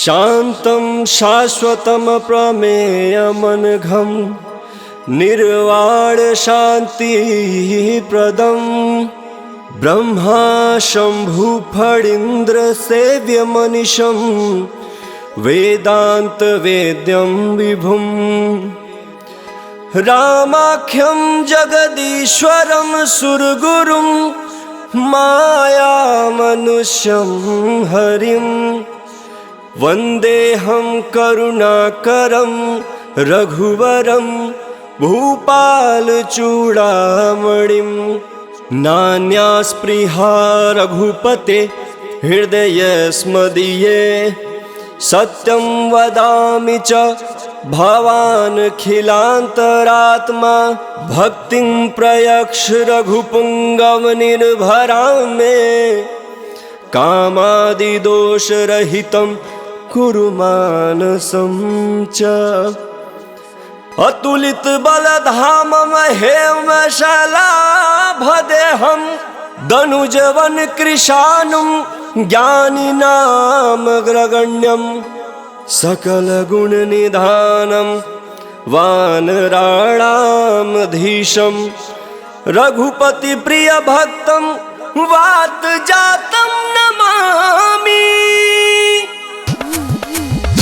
शान्तं शाश्वतं प्रमेयमनघं निर्वाण शान्तिप्रदं ब्रह्मा शम्भु फणीन्द्र सेव्यमनिशं वेदान्त वेद्यं विभुं रामाख्यं जगदीश्वरं सुरगुरुं मायामनुष्यं हरिं वन्देऽहं करुणाकरं रघुवरं भूपालचूडामणिं नान्यास्पृहा रघुपते हृदयस्मदीये सत्यं वदामि च भवानखिलान्तरात्मा भक्तिं प्रयक्ष रघुपुङ्गवनिर्भरां मे कामादिदोषरहितं कुरु मानसं च अतुलितबलधामं हेमशलाभदेहं दनुजवन कृशानुं ज्ञानिनामग्रगण्यं सकलगुणनिधानं वानराणामधीशं रघुपतिप्रियभक्तं वातजातं नमामि।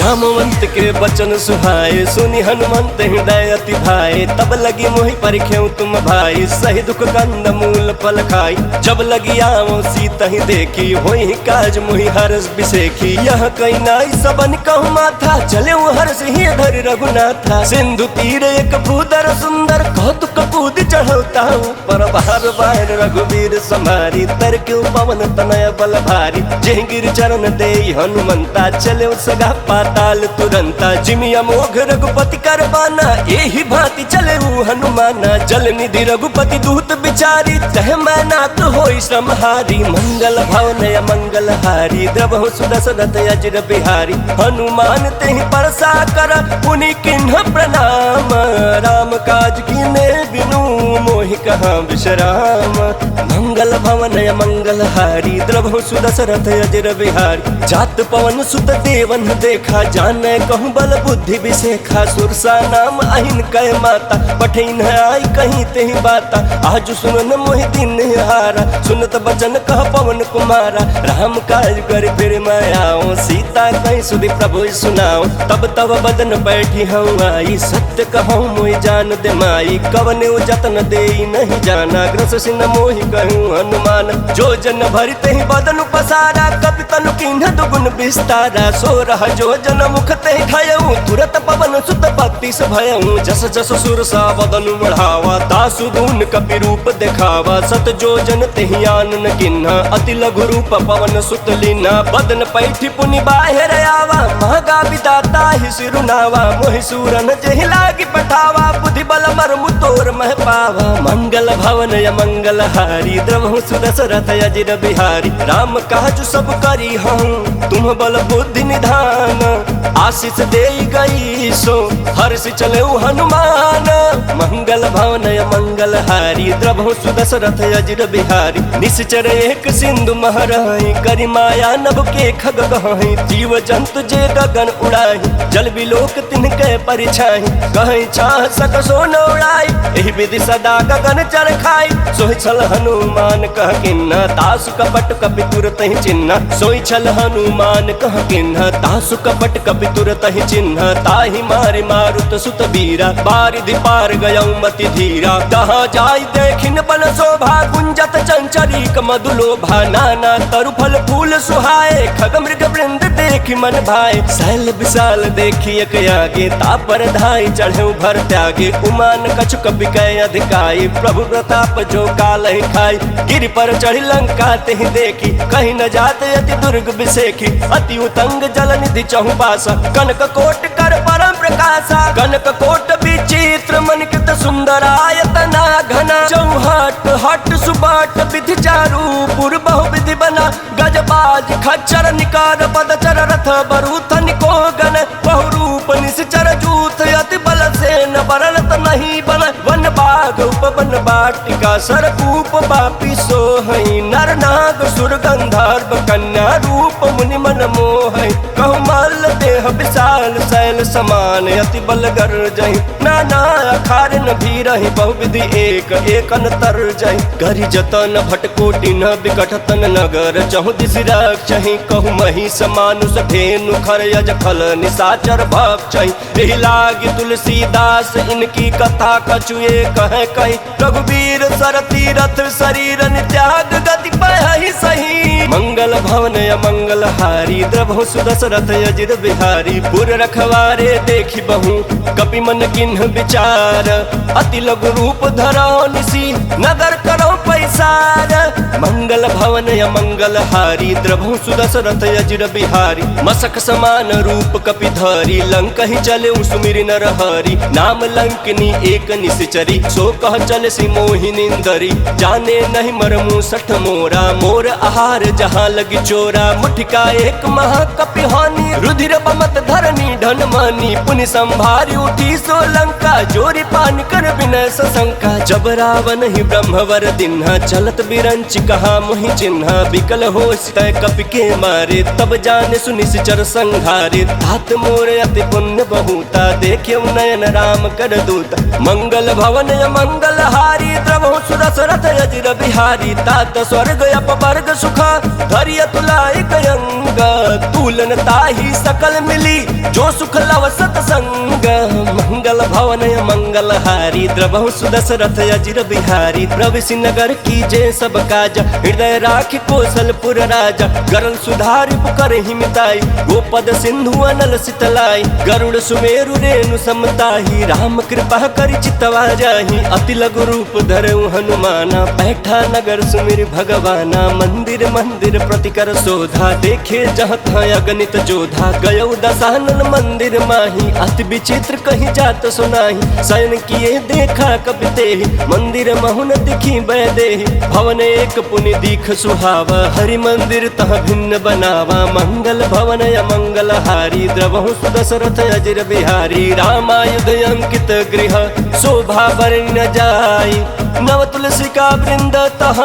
जामवंत के बचन सुहाए सुनि हनुमंत हृदय अति भाए तब लगी मोहि परिख्यऊ तुम भाई सही दुख कंद मूल फल खाई जब लगी आवो सीता ही देखी होई काज मोहि हरस बिसेखी यह कई नाई सबन कहु माथा चले हर्ष ही धरि रघुनाथा सिंधु तीर एक भूधर सुंदर कौतुक कूद चढ़ौता पर बार बार रघुवीर संभारी तर क्यों पवन तनय बल भारी जय गिर चरण दे हनुमंता चले सगा पाताल तुरंता जिमिया मोघ रघुपति करबाना यही भांति चले हनुमाना जल निधि रघुपति दूत बिचारी तह मैनाक होई श्रमहारी मंगल भवनय मंगल हारी द्रवहु सुदशरथ अजर बिहारी हनुमान तेहि परसा कर पुनि किन्ह प्रणाम राम काज कीने बिनु मोहि कहाँ विश्राम मंगल भवनय मंगल हारी द्रवहु सुदशरथ अजर बिहारी जात पवन सुत देवन देखा जाने कहूँ बल बुद्धि विशेखा सुरसा नाम अहिन कह माता पठिन आई कहीं तेहि बाता आज सुनन मोहि दिन हारा सुनत बचन कह पवन कुमारा राम काज कर फिर मैं आओ सीता कहीं सुधि प्रभु सुनाओ तब तब बदन बैठी हूँ आई सत्य कहूँ मोहि जान दे माई कवने जतन दे नहीं जाना ग्रस सिन मोहि कहूँ हनुमान जो जन भरि तेहि बदन पसारा कपि तनु किन्ह दुगुन विस्तारा सो रह जो जन मुख ते खायऊ तुरत पवन सुत बत्तीस भयऊ जस जस सुरसा बदन बढ़ावा दासु दून कपि रूप दिखावा सत जो जन तेहि आन न किन्हा अति लघु रूप पवन सुत लीना बदन पैठी पुनि बाहिर आवा महगा विदाता ही सिरुनावा मोहि सूरन जेहि लागी पठावा बुद्धि बल मर्मु तोर मह पावा मंगल भवन य मंगल हारी द्रवहु सुदशरथ अजिर बिहारी राम काज सब करी हूँ तुम बल बुद्धि निधान आशीष दे गई सो हर्ष चले हनुमान मंगल भवनय मंगल हारी द्रवहु सुदशरथ अजिर बिहारी निश्चर एक सिंधु महरहि करि माया नभ के खग गहहि जीव जंतु जे गगन उड़ाहि जल बिलोक तिनके परिछाहि कहीं चाह सक सो न उड़ाई एहि विधि सदा गगन चर खाई सोहि छल हनुमान कह किन्ना तासु कपट कपि तुरत ही चिन्ह सोहि छल हनुमान कह किन्ना तासु कपट कपि तुरत ही चिन्ह ताहि मारे मारुत सुत बीरा बारिधि पार गयऊ मति धीरा कहाँ जाई देखिन बन शोभा गुंजत चंचरीक मधुलोभा नाना तरु फल फूल सुहाए खग मृग वृंद देखि मन भाए शैल विशाल देखी एक आगे तापर धाई चढ़े भर त्यागे उमान कछु कपि कह अधिकाई प्रभु प्रताप जो काल ही खाई गिरि पर चढ़ी लंका तेहि देखी कहीं न जाते अति दुर्ग बिसेखी अति उतंग जल निधि चहु पासा कनक कोट कर परम प्रकाशा कनक कोट विचित्र मनिकृत सुंदरायतना घना चौहट हट सुबाट विधि चारु पुर बहु विधि बना गजबाज खच्चर निकार पदचर रथ बरूथ निको गन बहु रूप निश्चर जूथ अति बल से न बरनत नहीं बन वन बाघ उपवन बाटिका सरकूप बापी सोहई नर नाग सुर गंधर्व कन्या रूप मुनि मन मोहई कहु मल्ल देह विशाल शैल समान अति बल गर जही नाना अखार न भी रही बहुविधि एक एक अंतर जही करी जतन भटकोटि न बिकट तन नगर चहु दिस रक्षहि कहु मही समानुष धेनु खर यज फल निशाचर भक्षहि एहि लागी तुलसीदास इनकी कथा कछुए कहे कही रघुवीर सर तीरथ शरीर त्याग गति पहि सही मंगल भवन मंगल हारी द्रभु सुदशरथ अजिर बिहारी पुर रखवारे देखी बहु कपि मन किन्ह विचार अति लघु रूप धरो निसी नगर करो पैसार मंगल भवन मंगल हारी द्रभु सुदशरथ अजिर बिहारी मसक समान रूप कपि धरी लंक ही चले सुमिरि नर हरि नाम लंकनी एक निश्चरी सो कह चल सी मोहिनिंदरी जाने नहीं मरमु सठ मोरा मोर आहार जहाँ लगी चोरा मुठिका एक महाकपि हानि रुधिर बमत धरनी धन मानी पुनि संभारी उठी सोलंका जोरी पान कर विनय सशंका जब रावण ही ब्रह्मवर दिन्हा चलत बिरंच कहा मोहि चिन्हा बिकल हो तय कपि के मारे तब जाने सुनिश्चर संहारे तात मोर अति पुण्य बहुता देखे नयन राम कर दूत मंगल भवन मंगल हारी द्रभु सुदशरथ अजिर बिहारी तात स्वर्ग अपवर्ग सुखा धरिय तुलाय कयंग तुलन ताही सकल मिली जो सुख लव सतसंग मंगल भवन मंगल हारी द्रभु सुदशरथ अजिर बिहारी प्रविश नगर की जय सब काज हृदय राखि कौशलपुर राजा गरल सुधारि पुकर हिमिताई गोपद सिंधु अनल सितलाई गरुड़ सुमेरु रेणु समताही राम कृपा करि चितवा जाहि अति लघु रूप धरऊ हनुमाना बैठा नगर सुमिर भगवाना मंदिर मंदिर प्रतिकर शोधा देखे जहाँ था अगणित जोधा गयो दशानन मंदिर माही अति विचित्र कहीं जात सुनाही शयन किए देखा कपि तेहि मंदिर महुन दिखी बैदेहि भवन एक पुनि दीख सुहावा हरि मंदिर तह भिन्न बनावा मंगल भवन मंगल हारी द्रभु सुदशरथ अजिर बिहारी रामायुध अंकित गृह शोभा बरन जाई नव तुलसी का वृंद तह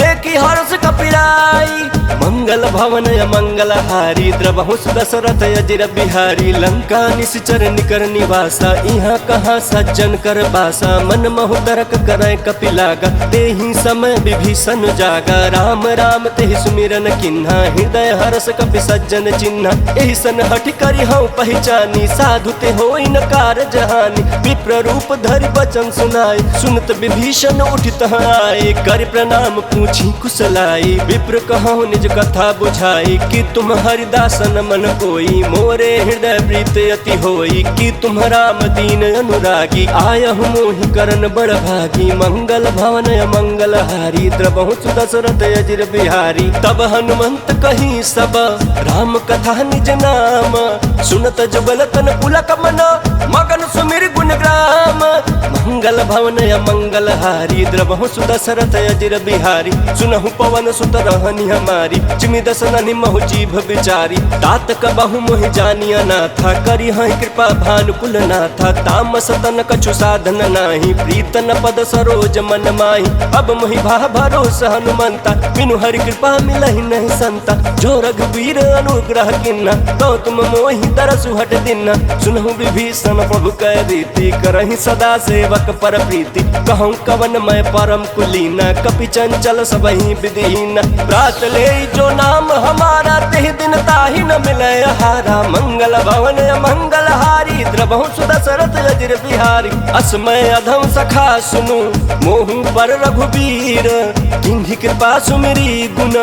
देखी हर्ष कपिराई मंगल भवन मंगल हारी द्रभु सुदशरथ अजिर बिहारी लंका निश्चर निकर निवासा यहाँ कहाँ सज्जन कर बासा मन महु तरक करे कपि लागा तेहि समय विभीषण जागा राम राम तेहि सुमिरन किन्हा हृदय हर्ष कपि सज्जन चिन्हा एहि सन हठ करि हूँ पहचानी साधु ते होई न कार जहानी विप्र रूप धरि बचन सुनाई सुनत विभीषण उठित आए कर प्रणाम पूछी कुशलाई विप्र कहूँ निज कथा बुझाई कि तुम हरिदासन मन कोई मोरे हृदय प्रीत अति होई कि तुम राम दीन अनुरागी आयहु मोहि करन बड़ भागी मंगल भवन मंगल हारी द्रभु सुदशरथ अजिर बिहारी तब हनुमंत कही सब राम कथा निज नाम सुनत जुगल तन पुलक मन मगन सुमिर गुण ग्राम मंगल भवन मंगल हारी द्रभु सुदशरथ अजिर बिहारी सुनहु पवन सुत रहनी हमारी चिमि दसन महु जीभ विचारी तात कबहु मोहि जानिया नाथा करी हई कृपा भानुकुल नाथा तामस तन कछु साधन नाही प्रीतन पद सरोज मन माही अब मोहि भा भरोस हनुमंता बिनु हरि कृपा मिलहि नहीं संता जो रघुवीर अनुग्रह किन्ना तो तुम मोहि तरसु हट दिना सुनहु विभीषण प्रभु कह रीति करहि सदा सेवक पर प्रीति कहूँ कवन मैं परम कुलीना कपि चंचल सबहि विधिहीना प्रात ले जो नाम हमारा तेहि दिन ताहि न मिले हारा मंगल भवन मंगल हारी द्रभु सुदशरथ अजिर बिहारी अस्मय अधम सखा सुनु मोहु पर रघुवीर किन्हि कृपा सुमिरी गुण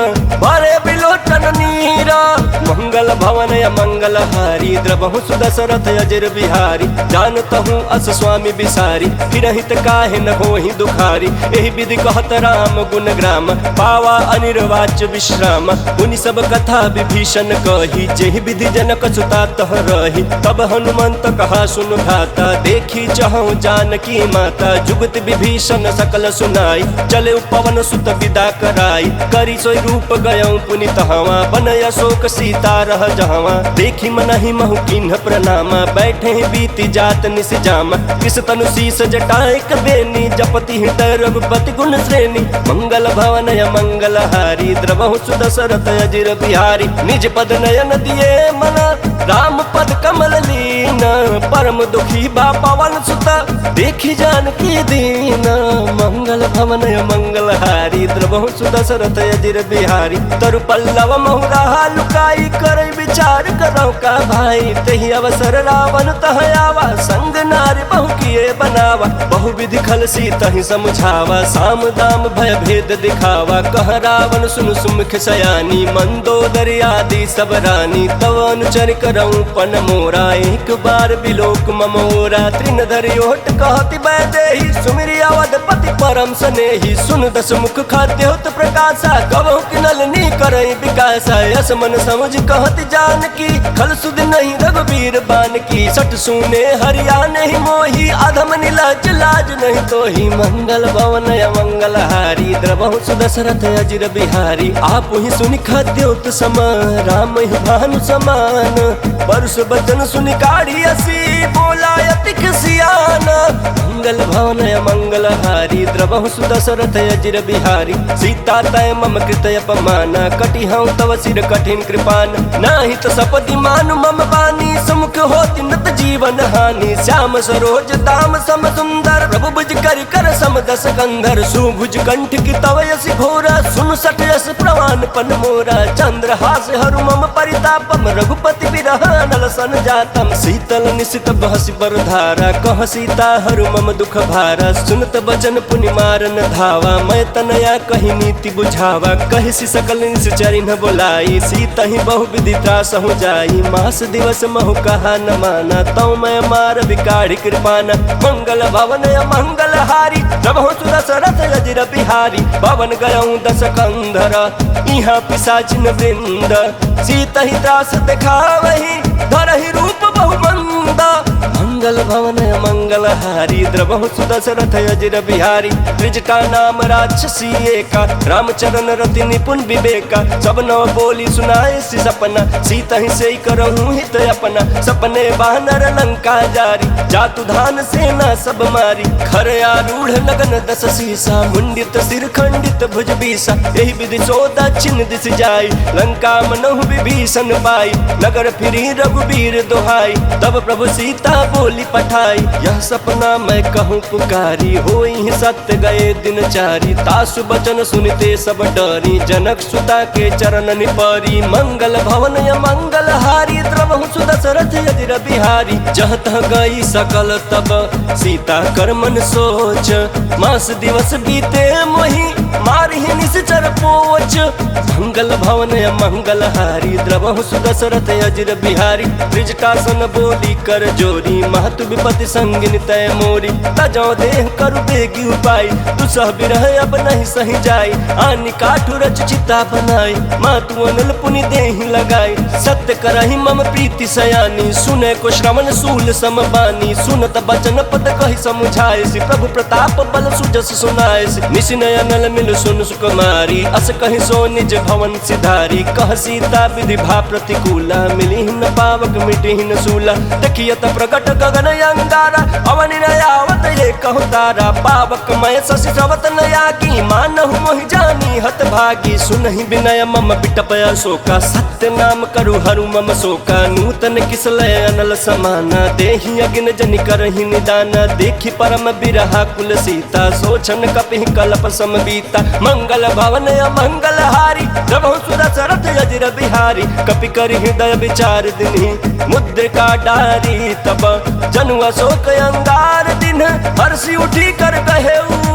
बरे बिलोचन नीरा मंगल भवन मंगल हारी द्रभु सुदशरथ अजिर बिहारी जानतहु अस स्वामी बिसारी फिरहित काहे न होहि दुखारी एहि विधि कहत राम गुण ग्राम पावा अनिर्वाच्य विश्राम उनि सब कथा विभीषण कही जेहि विधि जनक सुता तह रही तब हनुमंत कहा सुन भाता देखी चहु जानकी माता जुगत विभीषण सकल सुनाई चले पवन सुत विदा कराई करी सोई रूप गयौ पुनि तहवा बनय अशोक सीता रह जहवा देखी मनहि महु किन्ह प्रणामा बैठे बीति जात निस जामा किस तनु शीस जटाएक बेनी जपति हृदय रघुपति गुण श्रेणी मंगल भवन मंगल हारी द्रभु सुदशरथ अजिर बिहारी निज पद नयन दिए मन राम पद परम दुखी बा पवन सुत देखी जानकी दीना। मंगल भवन मंगल हारी द्रवहु सुदशरथ अजिर बिहारी। तरु पल्लव महुरा लुकाई कर विचार करो का भाई। तही अवसर रावण तह आवा संग नारी बहु किए बनावा। बहु विधि खल सी तही समझावा साम दाम भय भेद दिखावा। कह रावण सुन सुमुख सयानी मंदोदरी आदि सब रानी। तव अनुचर करऊं पन मोरा एक बार बिलोक ममोरा। तृण धरि ओट कहति वैदेही सुमिरि अवधपति परम स्नेही। सुन दस मुख खाद्योत प्रकाशा कबहु किनलनी करई विकासा। यस मन समझ कहति जानकी खल सुध नहीं रघुबीर बान की। सट सुने हरिया नहीं मोही अधम नीलज लाज नहीं तो ही। मंगल भवन मंगल हारी द्रवहु सुदशरथ अजिर बिहारी। आप ही सुनि खाद्योत सम राम ही भानु समान। परस बचन सुनि काढ़ी असी बोला अति सियाना। मंगल भवन मंगल हारी द्रवहु सुदशरथ अजिर बिहारी। सीता तय मम कृत अपमाना कटि हूँ तव सिर कठिन कृपान। नाही तो सपति मानु मम बानी सुमुख होति नत जीवन हानि। श्याम सरोज दाम सम सुंदर प्रभु भुज करि कर सम दस कंधर। सुभुज कंठ की तव यसी घोरा सुन सठ यस प्रवान पन मोरा। चंद्र हास हरु मम परितापम रघुपति बिरह नल सन जातम। शीतल निशित बहसि बर धारा कह सीता हरु मम दुख भारा। सुनत बचन पुनि मारन धावा मैं तनया कही नीति बुझावा। कहि सकल निश्चरि न बोलाई सीता ही बहु विधि त्रास हो जाई। मास दिवस महु कहा न माना तौ मैं मार बिकाढ़ी कृपाना। मंगल भवन मंगल हारी द्रवहु सुदशरथ अजिर बिहारी। पवन गयऊं दस कंधर इहाँ पिशाचिन वृंद। सीता ही त्रास दिखावही धरहि रूप बहुमंदा। मंगल भवन मंगल हारी द्रवहु सुदशरथ अजिर बिहारी। त्रिजटा नाम राक्षसी एका रामचरण रति निपुण विवेका। सब नव बोली सुनाए सी सपना सीता ही से करहूँ हित अपना। सपने बानर लंका जारी जातु धान सेना सब मारी। खर आरूढ़ लगन दस सीसा मुंडित सिर खंडित भुज बीसा। यही विधि सो दक्षिण दिश जाई लंका मनहु विभीषण पाई। नगर फिरी रघुबीर दोहाई तब प्रभु सीता बोली पठाई। यह सपना मैं कहूँ पुकारी होई सत्य गए दिन चारी। तासु बचन सुनते सब डरी जनक सुता के चरण निपरी। मंगल भवन मंगल हारी द्रवहु सुदशरथ अजिर बिहारी। जह तह गई सकल तब सीता कर मन सोच। मास दिवस बीते मोहि मारहि निश्चर पोच। मंगल भवन मंगल हारी द्रवहु सुदशरथ अजिर बिहारी। त्रिजटासन बोली कर जोरी महतु विपति संगिन तय मोरी। तजौ देह करु बेगी उपाय दुसह बिरह अब नहीं सही जाई। आनि काठु रच चिता बनाई मातु अनल पुनि देहि लगाई। सत्य करहि मम प्रीति सयानी सुने को श्रवण सूल सम बानी। सुनत बचन पद कहि समुझाए सि प्रभु प्रताप बल सुजस सुनाए सि। निशिनय अनल मिल सुन सुकुमारी अस कहि सो निज भवन सिधारी। कह सीता विधि भा प्रतिकूला मिली न पावक मिटी न सूला। देखियत प्रकट गगन अंगारा अवनि नयावत ये कहु तारा। पावक मय शशि श्रवत नयागी मानहु मोहि जानी हत भागी। सुनहि विनय मम बिटप अशोका सत्य नाम करु हरु मम शोका। नूतन किसलय अनल समाना देहि अगिन जनि करहि निदाना। देखि परम बिरहा कुल सीता सोचन कपिहि कल्प समबीता। मंगल भवन मंगल हारी द्रवहु सुदशरथ अजिर बिहारी। कपि कर हृदय विचार दिन्हि मुद्रिका डारी। तब जनु अशोक अंगार दिन हर्षि उठी कर कहेऊ।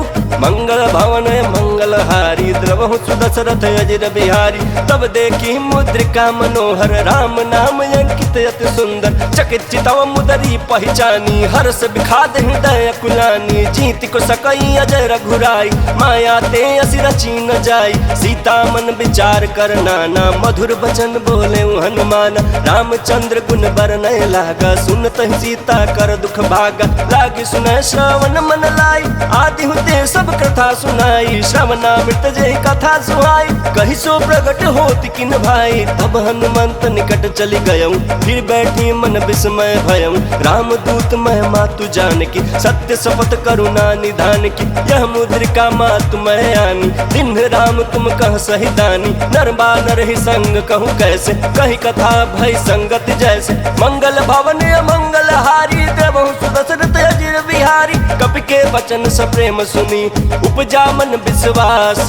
मंगल भवन मंगल हारी द्रवहु सुदशरथ अजिर बिहारी। तब देखी मुद्रिका मनोहर राम नाम अंकित अति सुंदर। चकित चितव मुदरी पहचानी हर्ष विखाद हृदय कुलानी। जीत को सकई अजय रघुराई माया ते असि रची न जाई। सीता मन विचार कर नाना मधुर बचन बोले हनुमान। रामचंद्र गुण बरनय लागा सुनत सीता कर दुख भागा। लागी सुनय श्रवण मन लाई आदि हुते सब कथा सुनाई। श्रवणामृत जय कथा सुहाई कहि सो प्रगट होत किन भाई। तब हनुमंत निकट चली गयऊं फिर बैठी मन विस्मय भयऊं। राम दूत मैं मातु जानकी सत्य शपथ करुणा निधान की। यह मुद्रिका मातु मैं आनी दिन राम तुम कह सही दानी। नर बानर ही संग कहूँ कैसे कही कथा भई संगत जैसे। मंगल भवन मंगल हारी द्रवहु सुदशरथ अजिर बिहारी। कपि के वचन स प्रेम सुनी उपजा मन विश्वास,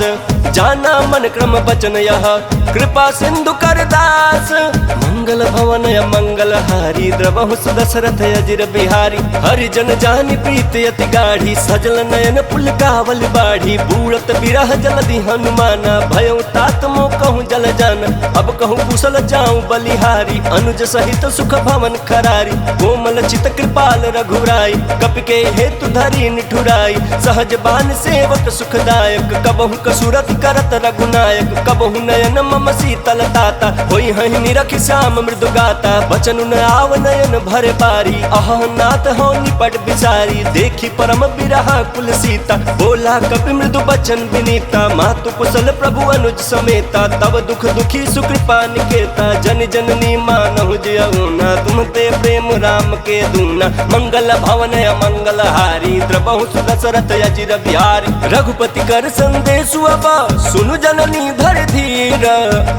जाना मन क्रम वचन यह कृपा सिंधु कर दास। मंगल भवन मंगल हारी द्रवहु सुदशरथ अजिर बिहारी। हरिजन जानि प्रीति अति गाढ़ी, सजल नयन पुलकावल बाढ़ी। बूढ़त बिरह जलधि हनुमाना, भयउ तात मो कहूँ जल जाना। अब कहूँ कुशल जाऊँ बलिहारी, अनुज सहित सुख भवन खरारी। कोमल चित कृपाल रघुराई, कपि के हेतु धरी निठुराई। सहज बान सेवक सुखदायक, कबहु कसुरत करत रघुनायक। कबहु नयन मम शीतल ताता, होई हहि निरखि श्याम मृदु गाता। बचन न आव नयन भर बारी, अह नाथ हो निपट बिसारी। देखी परम बिरहा कुल सीता, बोला कपि मृदु बचन विनीता। मातु कुशल प्रभु अनुज समेता, तब दुख दुखी सुकृपा निकेता। जन जननी मानहु जियउना, तुम ते प्रेम राम के दूना। मंगल भवन मंगल हारी, द्रवहु सुदशरथ अजिर बिहारी। रघुपति कर संदेशु अब सुनु जननी धर धीर।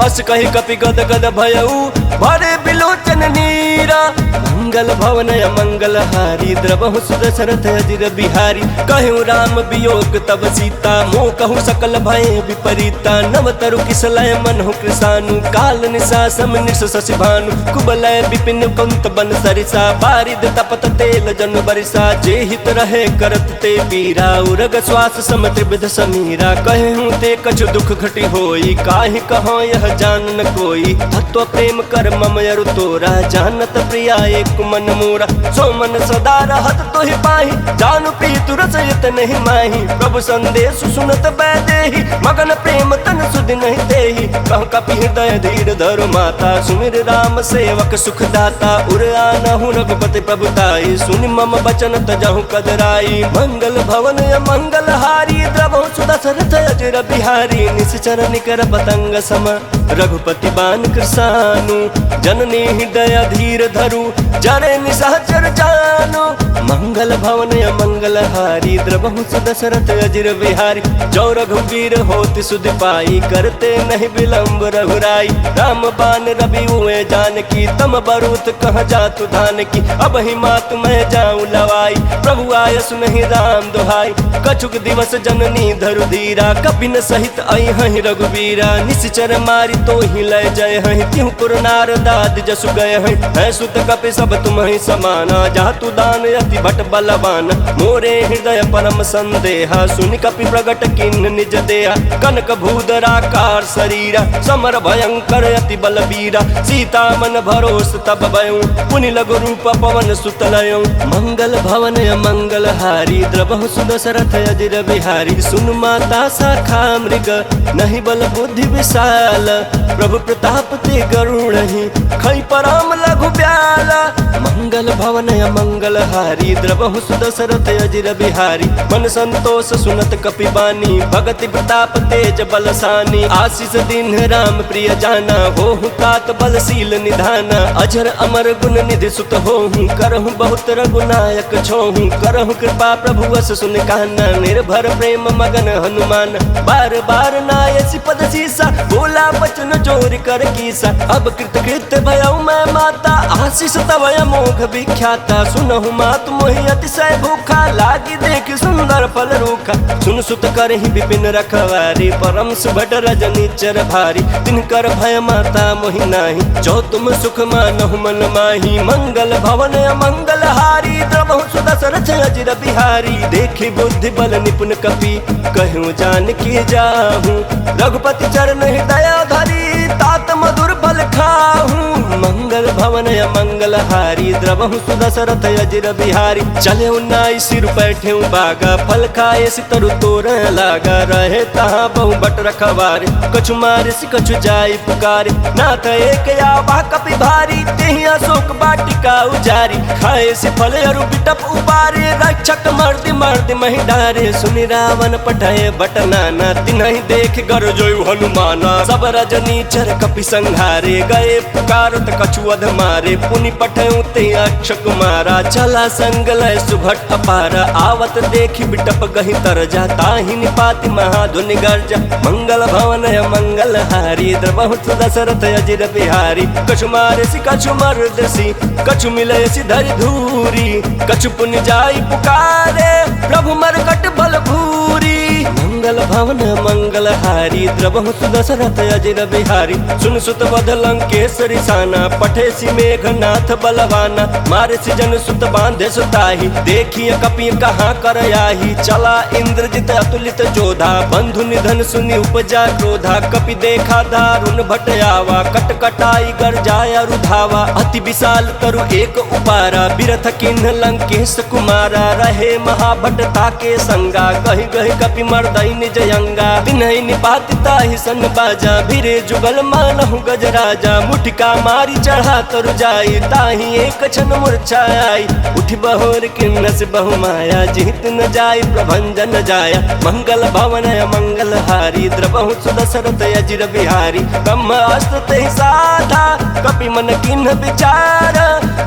अस कहि कपि गद गद भयउ भरे बिलोचन नीरा। मंगल भवन मंगल हारी, द्रवहु सुदशरथ अजिर बिहारी। कहु राम वियोग तब सीता, मोह कहु सकल भय विपरीता। नव तरु किसलय मनहु कृसानु, काल निशा सम निश शशि भानु। कुबलय विपिन पंत बन सरिसा, बारिद तपत तेल जन बरिसा। जे हित रहे करत ते पीरा, उरग श्वास सम त्रिविध समीरा। कहूँ ते कछु दुख घटी होई, काहि कहो यह जान न कोई। तत्व प्रेम कर मम अरु तोरा, जानत प्रिया एक मन मोरा। सो मन सदा रहत तोहि पाहि, जानु प्रीतु रसयत नहीं माही। प्रभु संदेश सुनत बैदेहि, मगन प्रेम तन सुधि नहीं देहि। कह कपि हृदय धीर धरु माता, सुमिर राम सेवक सुख दाता। उर आनहु रघुपति प्रभुताई, सुनि मम बचन तजहु कदराई। मंगल भवन मंगल हारी, द्रवहु सुदशरथ अजिर बिहारी। निश्चर निकर पतंग सम, रघुपति बान कृसानु। जननी हृदय धीर धरु, जरे निशाचर जानु। मंगल भवन मंगल हारी, द्रवहु सुदशरथ अजिर बिहारी। जो रघुवीर होति सुधि पाई, करते नहीं विलंब रघुराई। राम बान रवि हुए जानकी, तम बरूत कह जातु धान की। अब ही मात मैं जाऊँ लवाई, प्रभु आय सुनहि राम दुहाई। कछुक दिवस जननी धरु धीरा, कपिन सहित आई हहि रघुवीरा। निश्चर मारी तो ही लय जय हहि, त्यों पुर नारदाद जसु गए हहि। है सुत कपि सब तुम ही समाना, जातु दान अति भट बलवान। मोरे हृदय परम संदेहा, सुनि कपि प्रगट किन्न निज देहा। कनक भूधराकार शरीरा, समर भयंकर अति बलबीरा। सीता मन भरोस तब भयउ, पुनि लघु रूप पवन सुत लयउ। मंगल भवन मंगल हारी, द्रवहु सुदशरथ अजिर बिहारी। सुन माता शाखा मृग, नहीं बल बुद्धि विशाल। प्रभु प्रताप ते गरुड़हि, खै परम लघु ब्याला। मंगल भवन मंगल हारी, द्रवहु सुदशरथ अजिर बिहारी। मन संतोष सुनत कपि बानी, भगति प्रताप तेज बलसानी। आशीष दीन राम प्रिय जाना, होहु तात बलशील निधाना। अजर अमर गुण निधि सुत होहु, करहु बहुत रघुनायक छोहु। करहु कृपा प्रभु वस सुन काना, निर्भर प्रेम मगन हनुमान। बार बार नायसी पद सीसा, बोला बचन चोर कर कीसा। अब कृत कृत्य भयउ मैं माता, आशीष तव अमोघ विख्याता। सुनहु मात मोहि अतिशय भूखा, लागी देख सुंदर फल रूखा। सुन सुत करहि विपिन रखवारी, परम सुभट रजनीचर भारी। तिनकर भय माता मोहि नाही, जो तुम सुख मानहु मन माही। मंगल भवन मंगल हारी, द्रवहु सुदशरथ अजिर बिहारी। देखी बुद्धि बल निपुण कपि, कहूँ जान की जाहूँ। रघुपति चरण हृदय धरी, तात मधुर फल खाहूँ। मंगल भवन मंगल हारी, द्रवहु सुदशरथ अजिर बिहारी। चले उन्नाई सिर बैठे बागा, फल खाए सितरु तोर लागा। रहे तहाँ बहु बट रखवारे, कछु मारे सि कछु जाई पुकारे। नाथ एक आवा कपि भारी, तेहि अशोक वाटिका उजारी। खाए से फल अरु बिटप उबारे, रक्षक मर्दि मर्दि महि डारे। सुनि रावण पठाए बट नाना, तिन्हि देख गरजोयु हनुमाना। सब रजनीचर कपि संहारे, गए पुकारत कछु अध मारे। पुनि पठयु ते अक्ष कुमारा, चला संग लय सुभट अपारा। आवत देखि बिटप गहि तरजा, ताहि निपाति महाधुनि गर्जा। मंगल भवन मंगल हारी, द्रवहु सुदशरथ अजिर बिहारी। कछु मारे सि कछु मर्द बरसी, कछु मिले सिधर धूरी, कछु पुण्य जाई पुकारे, प्रभु मरकट बल भूरी। मंगल भवन मंगल हारी, द्रवहु सुदशरथ अजिर बिहारी, सुन सुत बध लंकेश्वरी साना, पठेसी मेघनाथ बलवाना, मारे जन सुत बांधे सुताही, देखिए कपि कहाँ कर आही, चला इंद्रजित अतुलित जोधा, बंधु निधन सुनि उपजा क्रोधा, कपि देखा दारुण भट आवा, कट कटाई गर जाया रुधावा, अति विशाल तरु एक उपारा, बिरथ किन्ह लंकेश कुमारा, रहे महाभट ताके संगा, गहि गहि कपि मर्दई निज अंगा, तिन्हि निपाति ताहि सन बाजा, भिरे जुगल मानहु गजराजा, मुठिका मारी चढ़ा तरु जाई, ताहि एक क्षण मूर्छा आई, उठि बहोर किन्नस बहु माया, जीत न जाय प्रभंजन जाया, मंगल भवन मंगल हारी, द्रवहु सुदशरथ अजिर बिहारी, ब्रह्मास्त्र तेहि साधा, कपि मन किन्ह विचार,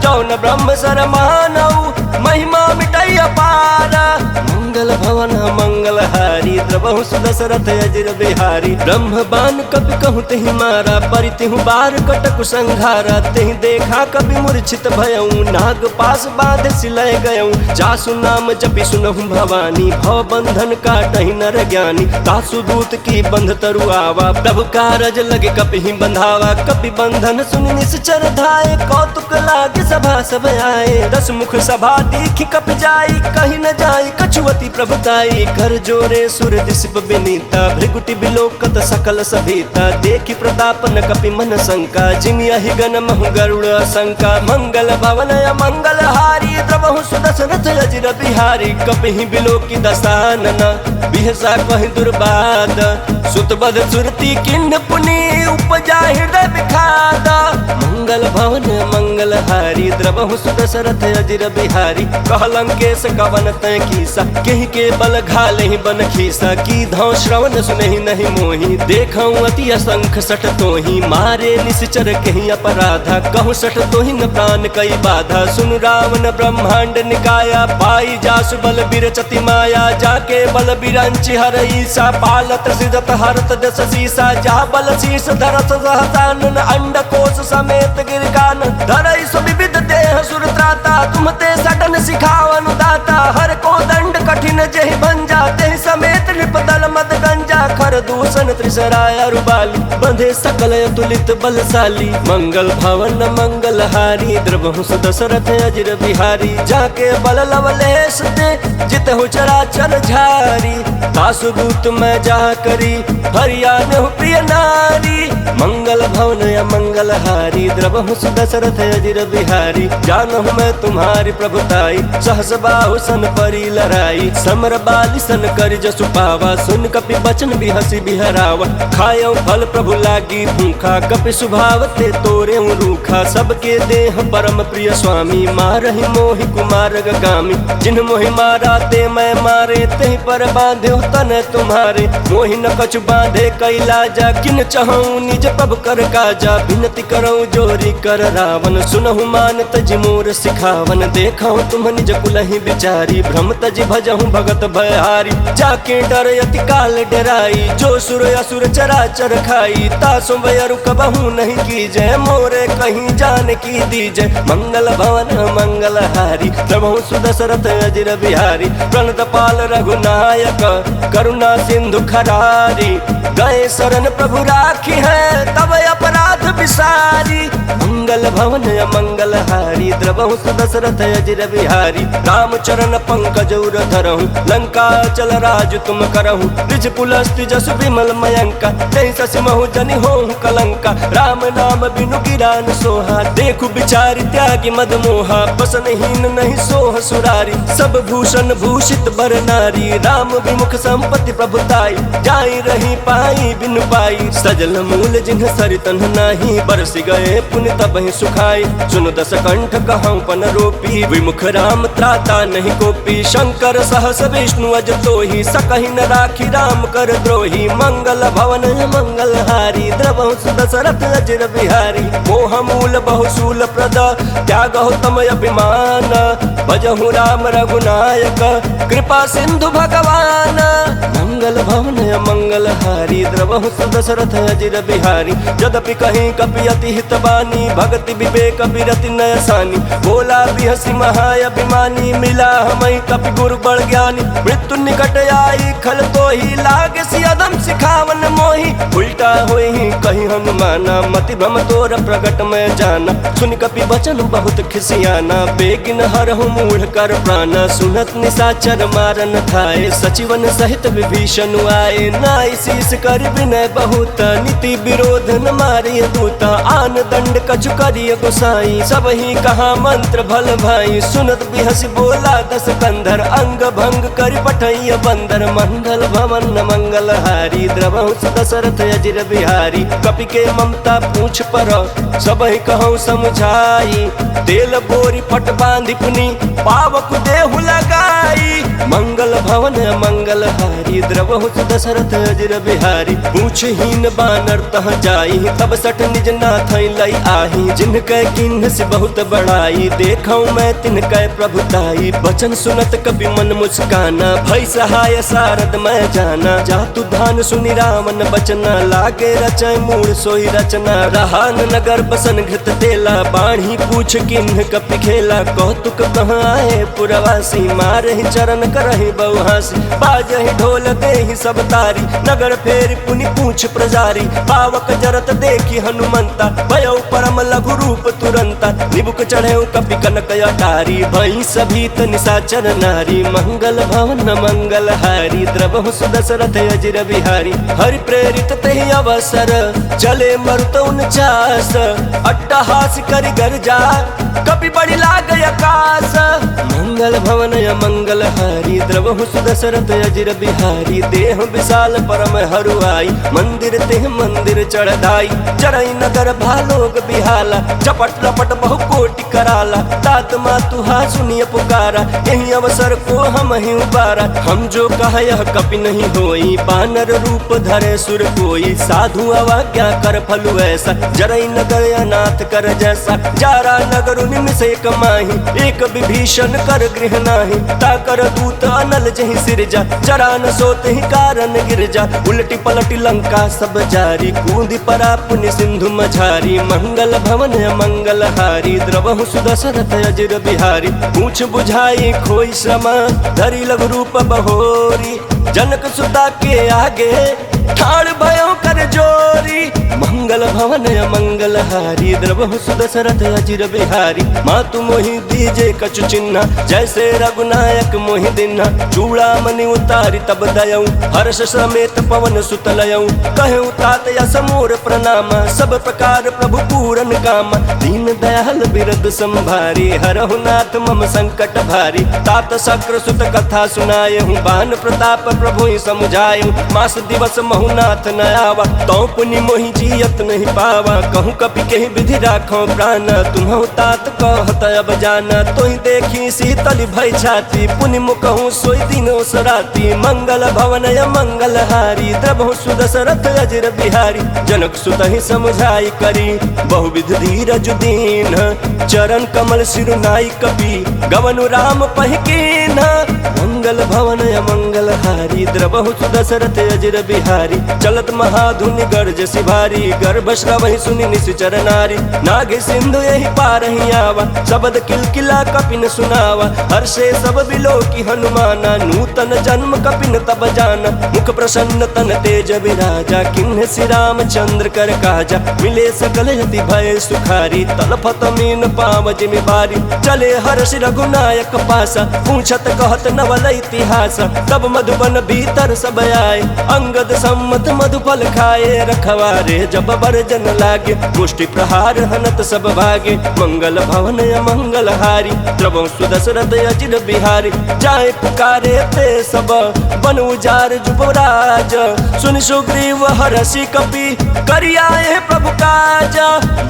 जौन ब्रह्म सर मानऊ, महिमा मिटई अपार। मंगल भवन मंगल हारी, द्रवहु सुदशरथ अजिर बिहारी, ब्रह्म बान कपि कहूँ तेहि मारा, परितिहु बार कटकु संघारा, तेहि देखा कपि मूर्छित भयऊ, नाग पास बाध सिलय गयऊ, जासु नाम जपि सुनहु भवानी, भव बंधन काटहि नर ज्ञानी, तासु दूत की बंध तरु आवा, प्रभु कारज लगे कपि ही बंधावा, कपि बंधन सुनि निश्चर धाये, कौतुक लागे सभा सब आए, दस मुख सभा देखी कपि जाई, कहीं न जाई कछुवती प्रभुताई, कर जोरे सुर दिशप विनीता, भृगुटि बिलोकत सकल सभीता, देखी प्रताप न कपि मन शंका, जिन यहि गण महु गरुड़ शंका, मंगल भवन मंगल हारी, द्रवहु सुदशरथ अजिर बिहारी, कपि ही बिलोकी दसानना, बिहसा कहि दुर्बाद, सुत बध सुरती किन्ह पुनि, उपजा हृदय विखादा। मंगल भवन मंगल हारी, द्रवहु सुदशरथ अजिर बिहारी, कह लंकेश कवन तय कीसा, केहि के बल घाले ही बन खीसा, की धौ श्रवण सुनहि नहीं मोही, देखऊं अति असंख सठ तोही, मारे निश्चर कहीं अपराधा, कहूँ सठ तोहि न प्राण कई बाधा, सुन रावण ब्रह्मांड निकाया, पाई जासु बल बिरचति माया, जाके बल बिरंचि हर ईसा, पालत सृजत हरत दस सीसा, जा बल शीस धरत सहसानन, अंड कोश समेत गिरकान, धरई सुविविध देह सुर त्राता, तुम ते सडन सिखावन दाता, हर को दंड कठिन जेहि भंजा, तेहि समेत नृपदल मद गंजा, खर दूषण त्रिसराय रुबाली, बंधे सकल अतुलित बलशाली। मंगल भवन मंगल हारी, द्रवहु सुदशरथ अजिर बिहारी, जाके बल लवलेश दे, जितहु चराचर झारी, तासु दूत मैं जा करी, हरियाणहु प्रिय नारी। मंगल भवन मंगल हारी, द्रवहु सुदशरथ अजिर बिहारी, जानहु मैं तुम्हारी प्रभुताई, सहस बाहु सन परी लड़ाई, समर बाली सन कर जसु पावा, सुन कपि बचन बिहसी बिहरावा, खायो फल प्रभु लागी भूखा, कपि स्वभाव ते तोरे रूखा, सबके देह परम प्रिय स्वामी, मारहि मोहि कुमार गामी, जिन्ह मोहि मारा ते मैं मारे, तेहि पर बांधे तन तुम्हारे, मोहि न कछु बांधे कैलाजा, किन चहूँ निज प्रभु कर काजा, विनती करऊँ जोरी कर रावण, सुनहु मान तज मोर सिखावन, देखऊँ तुम निज कुलहि बिचारी, भ्रम तज भजहूँ भगत भयहारी, जाके डर अति काल डराई, जो सुर असुर चराचर खाई, तासु वयरु कबहू नहीं कीजय, मोरे कहीं जान की दीजय। मंगल भवन मंगल हारी, द्रवहु सुदशरथ अजिर बिहारी, प्रणत पाल रघुनायक, करुणा सिंधु खरारी, गए शरण प्रभु राखी है, तब अपराध विसारी। मंगल भवन मंगल हारी, द्रवहु सुदशरथ अजिर बिहारी, राम चरण पंकज उर धरहु, लंका चल राज तुम करहु, ब्रिज पुलस्त्य जसु विमल मयंका, जय शशि महु जनि होहु कलंका, राम नाम बिनु गिरा न सोहा, देखु बिचारी त्यागी मद मोहा, बसनहीन नहीं सोह सुरारी, सब भूषण भूषित बर नारी, राम विमुख संपत्ति प्रभुताई, जाई रही पाई बिनु पाई, सजल मूल जिन्ह सरितन नाही, बरसि गए पुण्य तबहि सुखाई, सुन दस कंठ कहऊँ पन रोपी, विमुख राम त्राता नहीं कोपी, शंकर सहस विष्णु अज तोहि, सकहि न राखी राम कर द्रोही, जोरी मंगल भवन मंगल हारी द्रवहु दशरथ अजिर बिहारी मोह मूल बहुशूल प्रद त्यागहु तम अभिमान भजहु राम रघुनायक कृपा सिंधु भगवान मंगल भवन मंगल हारी द्रवहु दशरथ अजिर बिहारी यद्यपि कहीं कपि अति हितबानी भक्ति विवेक विरति नयसानी बोला बिहसी महाअभिमानी मिला हमें कपि गुरु बड़ ज्ञानी मृत्यु निकट आई खल तो ही लागे सियदम सिखावन मोही उल्टा होई कहीं हनुमाना मति भ्रम तोर प्रगट में जाना सुन कपि वचन बहुत खिसियाना बेगिन हरहु मूढ़ कर प्राण सुनत निशाचर मारन थाए सचिवन सहित विभीषण आए नाई शीस कर विनय बहुत नीति विरोध न मारिय दूत आन दंड कछु करिय गोसाई सब ही कहा मंत्र भल भाई सुनत बिहस बोला दस कंधर अंग भंग कर पठैय बंदर मंगल भवन मंगल हारी द्रवहु दशरथ अजिर बिहारी कपि के ममता पूछ पर सब ही कहूँ समझाई तेल बोरी पट बांधि पुनि पावक देहु लगाई मंगल भवन मंगल हारी द्रवहु दशरथ अजिर बिहारी पूछहीन बानर तह जाई तब सठ निज नाथ लई आही जिनके किन्ह से बहुत बड़ाई देखऊं मैं तिनके प्रभुताई बचन सुनत कपि मन मुस्काना भई सहाय सारद मैं जाना जातु धान सुनि रामन बचना लागे रचय मूल सोई रचना रहान नगर बसन घृत तेला बाढ़ी पूछ किन्ह कपि खेला कौतुक कहाँ आए पुरवासी मारहि चरण करहि बहुहासी बाजहि ढोल देहि सब तारी नगर फेर पुनि पूछ प्रजारी पावक जरत देखी हनुमंता भयो परम लघु रूप तुरंता निबुक चढ़ेउ कपि कनक अटारी भई सभीत निशाचर नारी मंगल भवन मंगल हारी द्रवहु दशरथ अजिर बिहारी हरि प्रेरित तेहि अवसर चले मरुत 49 अट्टहास करि गर्जा कपि बड़ी लाग आकाश मंगल भवन मंगल हारी द्रवहु दशरथ अजिर बिहारी देह विशाल परम हरुआई मंदिर तेह मंदिर चढ़ाई चरई नगर भालोग बिहाला चपट लपट बहु कोटि कराला तात मातुहा सुनिय पुकारा यही अवसर को हम ही उबारा हम जो कहा यह कपि नहीं होई बानर रूप धरे सुर कोई साधु अवज्ञा कर फलु ऐसा जरई नगर अनाथ कर जैसा जारा नगर निमिषे कमाही एक विभीषण कर गृह नाही ताकर दूत अनल जहि सिरजा जरा न सोत ही कारण गिरजा उलटी पलटी लंका सब जारी कूदी परा पुनि सिंधु मझारी मंगल भवन मंगल हारी द्रवहु दशरथ अजिर बिहारी पूछ बुझाई खोई श्रमा धरी लघु रूप बहोरी जनक सुता के आगे ठाड़ भयो कर जोरी मंगल भवन मंगल हारी द्रवहु दशरथ अजिर बिहारी मातु मोहि दीजे कछु चिन्ह जैसे रघुनायक मोहि दिन्हा चूड़ा मनि उतारी तब दयऊ हर्ष समेत पवन सुत लयऊ कहूँ तात यस मोर प्रणाम सब प्रकार प्रभु पूरन काम दीन दयाल बिरद संभारी हरहु नाथ मम संकट भारी तात शक्र सुत कथा सुनाए हूँ बान प्रताप प्रभु ही समझाए मास दिवस महुनाथ न आवा तो पुनि मोहि जियत नहीं पावा कहूँ कपि कहीं विधि राखो प्राण तुम्हु तात कहत अब जाना तो ही देखी शीतल भय छाती पुनि मुकहूँ सोई दिनो सराती मंगल भवन मंगल हारी द्रवहु दशरथ अजिर बिहारी जनक सुत ही समझाई करी बहुविध धीरज दीन चरण कमल सिरुनाई कपि गवनु राम पहिकीन मंगल भवन मंगल हारी द्रवहु दशरथ अजिर बिहारी चलत महाधुनि गर्ज सिभारी गर्भ श्रवहि सुनि निश्चर नारी नागे सिंधु यही पार ही आवा शब्द किलकिला कपिन सुनावा हर्षे सब बिलो की हनुमाना नूतन जन्म कपिन तब जाना मुख प्रसन्न तन तेज विराजा किन्ह श्री रामचंद्र कर काजा मिले सकल यति भय सुखारी तलफत मीन पाव जिमि बारी चले हर्ष रघुनायक पासा पूछत कहत नवल इतिहास तब मधुबन भीतर सब आए अंगद सम्मत मधुफल खाए रखवारे जब बरजन लागे मुष्टि प्रहार हनत सब भागे मंगल भवन मंगल हारी द्रवहु दशरथ अजिर बिहारी जाए पुकारे ते सब बन उजार जुबराज सुन सुग्रीव हरषि कपि करियाए प्रभु काज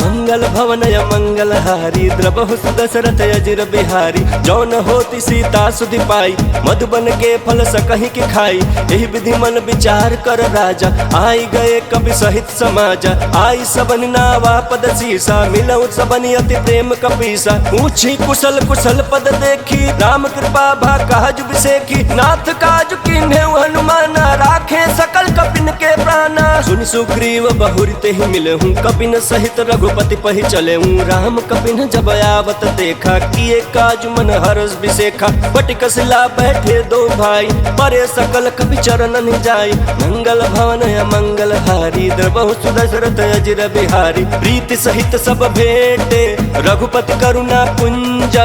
मंगल भवन मंगल हारी द्रवहु दशरथ अजिर बिहारी जौन होती सीता सुधि पाई मधुबन के फल सकही के खाई, यही विधि मन विचार कर राजा। आई गए कवि सहित समाज, आई सबन नावा पद शीसा, मिलऊ सबन अति प्रेम कपीसा। पूछी कुशल कुशल पद देखी, राम कृपा भा काज विसेखी। नाथ काज कीन्हे हनुमान, राखे सकल कपिन के प्राणा। सुन सुग्रीव बहुरी ते ही मिले हूँ, कपिन सहित रघुपति पही चले हूँ। राम कपिन जब आवत देखा, किए काज मन हर्ष विसेखा। बटिक शिला बैठे दो भाई, परे सकल कपि चरणन जाई। मंगल भवन मंगल हारी, द्रबहु सुदशरथ अजिर बिहारी। प्रीति सहित सब भेंटे, रघुपति करुणा पुंज।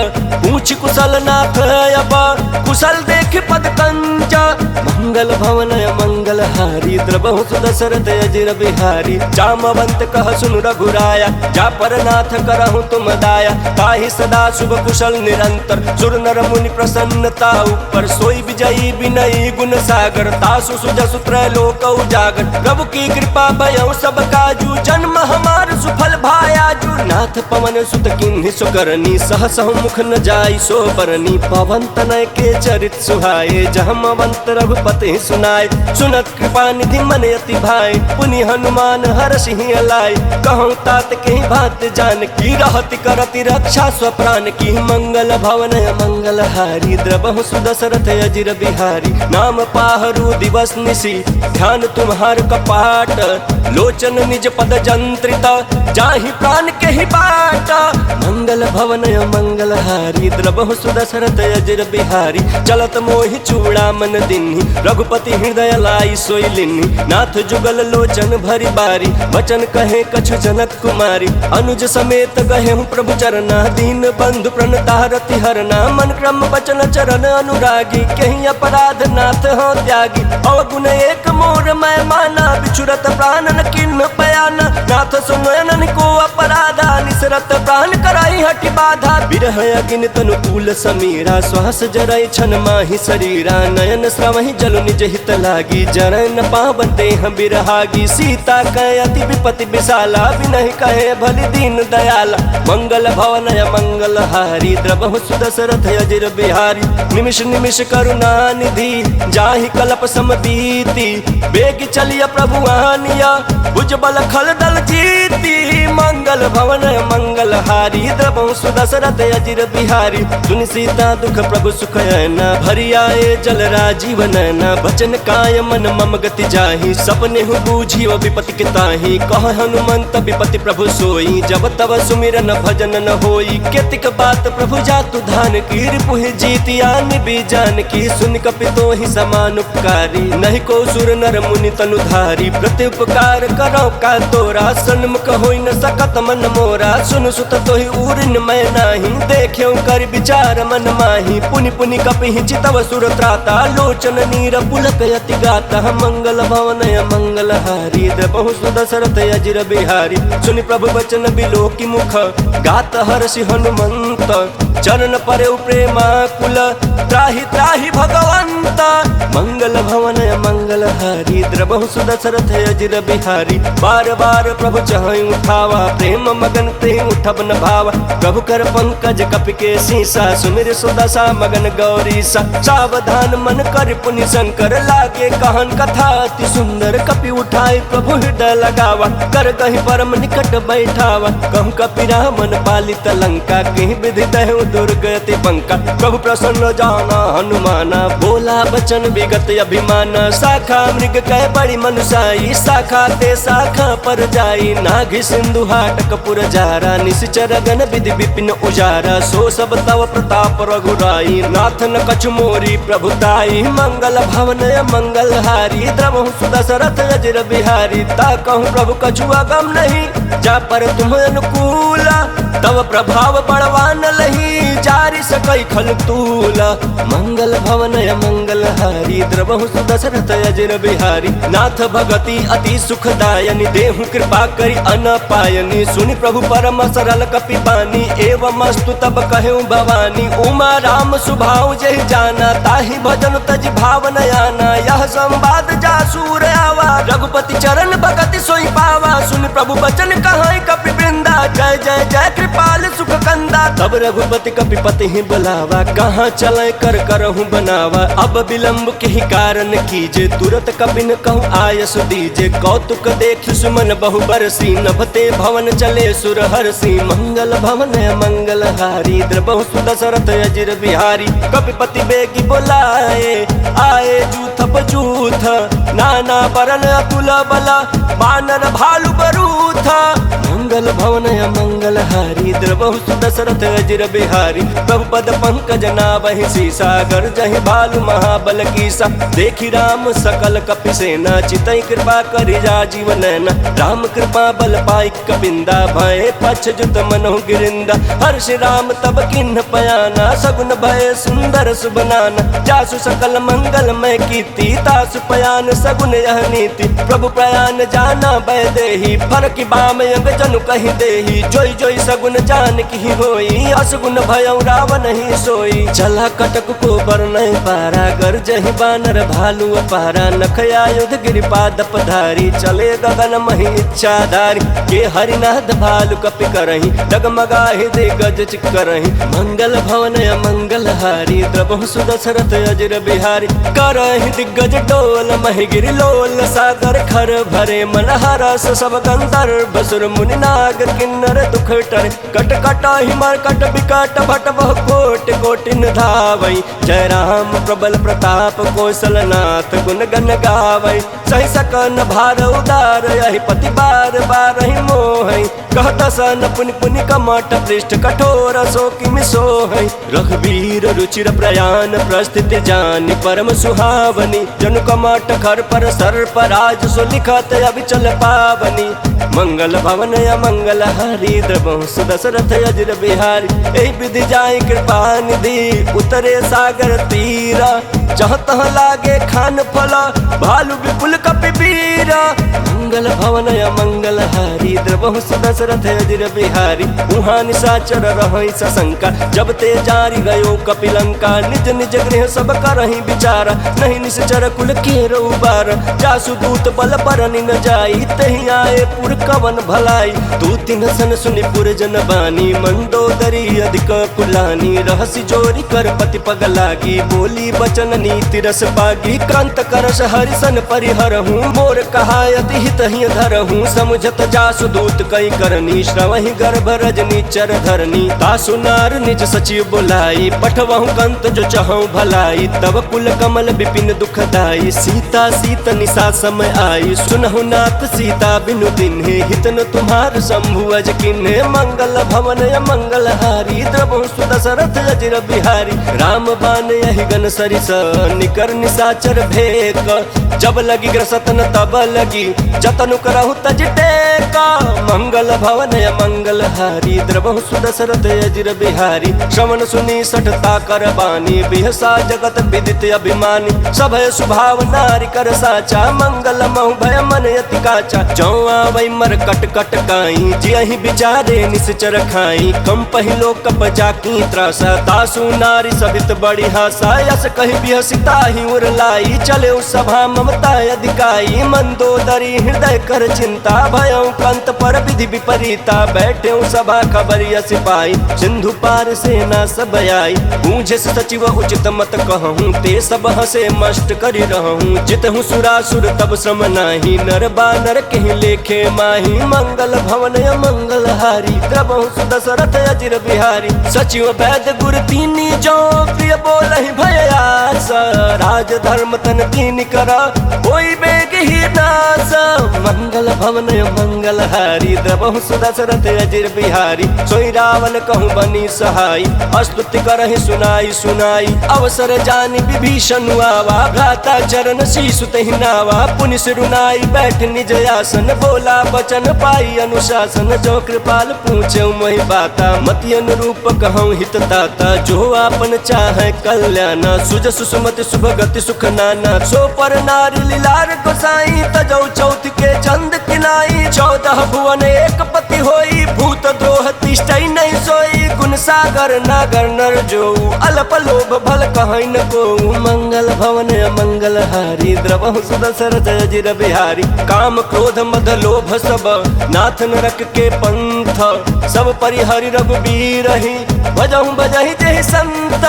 पूछ कुशल नाथ अब, कुशल देख पद कंज। मंगल भवन मंगल हारी, द्रबहु सुदशरथ अजिर बिहारी। जामवंत कह सुन रघुराया, जा पर नाथ करहु तुम दाया। ताहि सदा शुभ कुशल निरंतर, सुर नर मुनि प्रसन्नता ऊपर। सोई विजयी विनयी गुण सागर, तासु सुजसु त्रैलोक उजागर। प्रभु की कृपा भयउ सब काजू, जन्म हमार सुफल भायाजू। नाथ पवन सुत किन्हि सुकरनी, सहसहु मुख न जाई सो बरनी। पवन तनय के चरित सुहाए, जहमवंत रघुपति सुनाए। सुनत कृपा निधि मन अति भाई, पुनि हनुमान हरषि अलाई। कहूँ तात के बात जान की, रहति करति रक्षा स्वप्राण की। मंगल भवन मंगल हारी, द्रबहु सुदशरथ अजिर बिहारी। नाम पाहरू दिवस निसी, ध्यान तुम्हार कपाट। लोचन निज पद जंत्रित, जाहि प्राण के ही बाट। मंगल भवन मंगल हारी, द्रबहु सुदशरथ अजिर बिहारी। चलत मोहि चूड़ामन दिन्हि, रघुपति हृदय लाई सोई लिन्हि। नाथ जुगल लोचन भरी बारी, वचन कहे कछु जनक कुमारी। अनुज समेत गहे हूँ प्रभु चरना, दीन बंधु प्रणतारति हरना। मन क्रम वचन चरण अनुरागी, कहीं अपराध नाथ हो त्यागी। अवगुण एक मोर मैं माना, बिछुरत प्राण न किन्ह पयाना। नाथ सुनयन को अपराधा, निसरत प्राण कराई हटि बाधा। बिरह अगिनत अनुकूल समीरा, श्वास जरई छन माहि शरीरा। नयन श्रवहि जल निज हित लागी, जरय न पावन देह बिरहागी। सीता कह अति विपति विशाला, विनहि कहे भलि दीन दयाला। मंगल भवन मंगल हारी, द्रबहु सुदशरथ अजिर बिहारी। निमिष निमिष करुणा निधि, जाहि कल्प समबीति। बेग चलिय प्रभु आनिया, भुजबल खल दल जीती। मंगल भवन मंगल हारी, द्रबहु सुदशरथ अजिर बिहारी। सुनि सीता दुख प्रभु सुख ऐना, भरि आए जल राजीव नैना। वचन काय मन मम गति जाहि, सपने हु बूझी विपति के ताहि। कह हनुमंत विपति प्रभु सोई, जब तब सुमिरन भजन न होई। केतिक बात प्रभु जातु धान की, रिपुहि जीतियान भी जान की। सुन कपि तोहि समान उपकारी, नहीं को सुर नर मुनि तनुधारी। प्रति उपकार करो का तोरा, सन्मुख होई न सकत मन मोरा। सुन सुत तोहि उरिन मैं नाही, देख्यो कर विचार मन माही। पुनि पुनि कपि चितव सुर त्राता, लोचन नीर पुलक यति गाता। मंगल भवन मंगल हारी, द्रबहु सुदशरथ अजिर बिहारी। सुनि प्रभु वचन बिलोकी मुख, गात हर्षि हनुमंत। चरण परे प्रेमा कुल, त्राहि त्राहि भगवंत। मंगल भवन मंगल हारी, द्रबहु सुदशरथ अजिर बिहारी। बार बार प्रभु चहई उठावा, प्रेम मगन ते उठब न भावा। प्रभु कर पंकज कपि के सीसा, सुमिर सुदशा मगन गौरीसा। सावधान मन कर पुनि शंकर, लागे कहन कथा अति सुंदर। कपि उठाई प्रभु हृदय लगावा, कर कहीं परम निकट बैठावा। कहूँ कपि रामन पालित लंका, कहीं विधि दहु दुर्गति पंका। प्रभु प्रसन्न जाना हनुमाना, बोला बचन विगत अभिमाना। शाखा मृग कह बड़ी मनुषाई, शाखा ते शाखा पर जाई। नाघि सिंधु हाटक पुर जारा, निश्चर गण विधि विपिन उजारा। सो सब तव प्रताप रघुराई, नाथ न कछु मोरी प्रभुताई। मंगल भवन मंगल हारी, द्रबहु सुदशरथ अजिर बिहारी। ता कहूँ प्रभु कछु अगम नहीं, जा पर तुम अनुकूला। तव प्रभाव बड़वान लही, जारि सकई खल तूला। मंगल भवन मंगल हारी, द्रबहु सुदशरथ अजिर बिहारी। नाथ भगति अति सुखदायनि, देहु कृपा करि अनपायनि। सुनि प्रभु परम सरल कपि बानी, एवं अस्तु तब कहूँ भवानी। उमा राम सुभाव जहि जाना, ताहि भजन तज भाव न आना। यह संवाद जासुर आवा, रघुपति चरण भगति सोई पावा। सुनि प्रभु बचन कहाई कपि वृंदा, जय जय जय कृपाल सुख कंदा। तब रघुपति कपिपति ही बुलावा, कहाँ चले कर करहूँ बनावा। अब विलम्ब के ही कारण कीजे, तुरत कपिन कहूँ आयस दीजे। कौतुक देख सुमन बहु बरसी, नभते भवन चले सुर हरसी। मंगल भवन मंगल हारी, द्रबहु सुदशरथ अजिर बिहारी। कपिपति बेगी बोलाए, आए जूथ बजूथ, नाना बरन अतुल बला, बानर भालु बरूथ। मंगल भवन मंगल हारी, द्रबहु सुदशरथ अजिर बिहारी। प्रभु पद पंकज नावहि सीसा, गर्जहि भालु महाबल कीसा। देखी राम सकल कपिसेना, चितई कृपा करि राजीव नैना। राम कृपा बल पाई कपिंदा, भय पछ जुत मनहु गिरिंदा। हर्ष राम तब किन्ह पयाना, सगुन भय सुंदर सुबनाना। जासु सकल मंगल मैं कीर्ति, तासु पयान सगुन यह नीति। प्रभु प्रयान जाना भय देहि, फरक बाम अंग जनु कहि देहि। जोई जोई सगुन जान की होई, असगुन भयउ रावण ही सोई। चला कटक को बरनय पारा, गर्जहि बानर भालु अपारा। नख आयुध गिरिपाद पधारी, चले गगन महि इच्छाधारी। के हरिनाथ भालु कपि करहि, डगमगाहि दिग्गज चिक्करहि। मंगल भवन मंगल हारी, द्रबहु सुदशरथ अजिर बिहारी। करहि दिग्गज डोल महि गिरि लोल, सागर खर भरे मन हरस। सब गंधर्व सुर मुनि नाग किन्नर दुख टरे। कट कटाहि मरकट बिकट भट बहु कोटि कोटिन धावै। जय राम प्रबल प्रताप कौशलनाथ, गुण गण गावै। सहि सकन भार उदार, यहि पति बार बारहि मोहै। कहत सन पुनि पुनि कमठ पृष्ठ, कठोर सो किमि सोहै। रघुवीर रुचिर प्रयाण, प्रस्थिति जानि परम सुहावनी। जनु कमठ खर पर सर्प राज, सो लिखत अभिचल पावनी। मंगल भवन मंगल हारी, द्रबहु सुदशरथ अजिर बिहारी। एहि विधि जाई कृपा निधि, उतरे सागर तीरा। जहाँ तहाँ लागे खान फला, भालु विपुल कपि बीरा। मंगल भवन मंगल हारी, द्रबहु सुदशरथ अजिर बिहारी। उहाँ निशाचर रहै सशंका, जब ते जारी गयो कपिलंका। निज निज गृह सब करहि विचारा, नहीं निश्चर कुल केरो उबारा। जासु दूत बल बरनि न जाई, तहि आए पुर कवन भलाई। दू तीन सन सुनि पुर जन बानी, मंदोदरी अधिक कुलानी। रहसि जोरी कर पति पग लागी, बोली बचन नीति रस पागी। कांत करस हरिसन परिहरहूँ, मोर कहायति हित ही धरहूँ। समुझत जासु दूत कई करनी, श्रवहि गर्भ रजनी चर धरनी। तासु नार निज सचिव बुलाई, पठवहु कंत जो चहु भलाई। तब कुल कमल विपिन दुखदाई, सीता सीत निशा समय आई। सुनहु नाथ सीता बिनु तिन्हे, हित न तुम्हार शंभु अज किन्हे। मंगल भवन मंगल हारी, द्रबहु सुदशरथ अजिर बिहारी। राम बान यहि गन सरिस, निकर निशाचर भेक। जब लगी ग्रसतन तब लगी, जतनु करहु तज टेका। मंगल भवन मंगल हारी, द्रबहु सुदशरथ अजिर बिहारी। श्रवण सुनी सठता कर बानी, बिहसा जगत विदित अभिमानी। सभय स्वभाव नारी कर साचा, मंगल महु भय मन यति काचा। जौ आवै मर कट कट काई, जियहि विचारे निश्चर खाई। कम पहिलो कप जाकी त्रासा, तासु नारी सभित बड़ी हासा। यस कहि बिहसिता ही उरलाई, चले उस सभा ममता अधिकाई। मंदोदरी हृदय कर चिंता, भयउ कंत पर विधि विपरीता। बैठे सभा खबरिया सिपाही, सिंधु पार सेना सब आई। बूझे सचिव उचित मत कहूँ, ते सब हसे मष्ट करि रहूँ। जितहु सुरासुर तब श्रम नाही, नर बानर कहि लेखे माही। मंगल भवन मंगल हारी, द्रबहु सुदशरथ अजिर बिहारी। सचिव वैद्य गुर तीनी, जो प्रिय बोलहि भय आस। राज धर्म तन तीन करा, कोई बेग ही नास। मंगल भवन मंगल हारी, द्रबहु सुदशरथ अजिर बिहारी। सोई रावण कहूँ बनी सहाई, स्तुति करहि सुनाई सुनाई। अवसर जानि विभीषण आवा, भ्राता चरण शीशु तहि नावा। पुनि सिरुनाई बैठ निज आसन, बोला बचन पाई अनुशासन। जो कृपाल पूछे मोहि बाता, मति अनुरूप कहूँ हित ताता। जो आपन चाहे कल्याणा, सुज सुसुमति शुभ गति सुख नाना। सो पर नारी लीलार गोसाई, तजौ चौथ के चंद किनाई। 14 भुवन एक पति होई, भूत द्रोह तिष्ठै नहीं सोई। गुण सागर नागर नर जो, अल्प लोभ भल कहै न को। मंगल भवन मंगल हारी, द्रबहु सुदशरथ अजिर बिहारी। काम क्रोध मद लोभ सब, नाथ नरक के के पंथ सब परिहरि रघुबीर ही भजहु बजहि जहि संत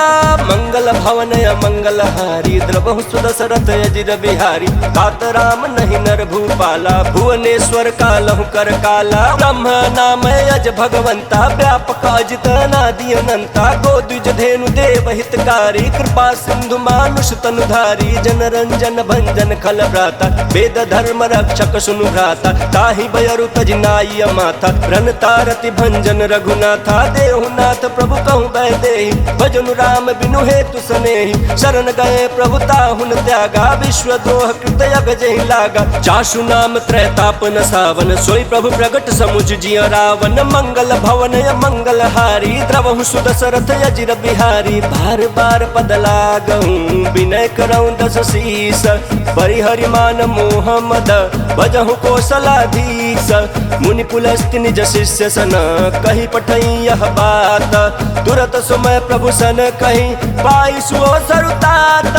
मंगल भवन मंगल हारी द्रवहु सुदशरथ अजिर बिहारी तात राम नहीं नर भूपाला भुवनेश्वर कालहु कर काला ब्रह्म नाम अज भगवंता व्यापक अजित अनादि अनंता गोद्विज धेनु देव हितकारी कृपा सिंधु मानुष तनुधारी जन रंजन भंजन खल भ्राता वेद धर्म रक्षक सुनु भ्राता ताहि बयरु तजनाई माथा रन तारति भंजन रघुनाथा देहुनाथ प्रभु कहूँ बैदेहि भजनु राम बिनु हेतु सनेहि शरण गए प्रभु ताहुन त्यागा विश्व द्रोह कृत जहि लागा चाशु नाम त्रैताप न सावन सोई प्रभु प्रगट समुझ जिय रावण मंगल भवन मंगल हारी द्रवहु सुदशरथ अजिर बिहारी बार बार पद लागहूँ विनय करऊँ दस शीस परिहरि मान मोह मद भजहु कौशलाधीश मुनि पुलस्त्य निज शिष्य सन कही पठई यह बात तुरत समय प्रभु सन कही पाई सुओ सरुतात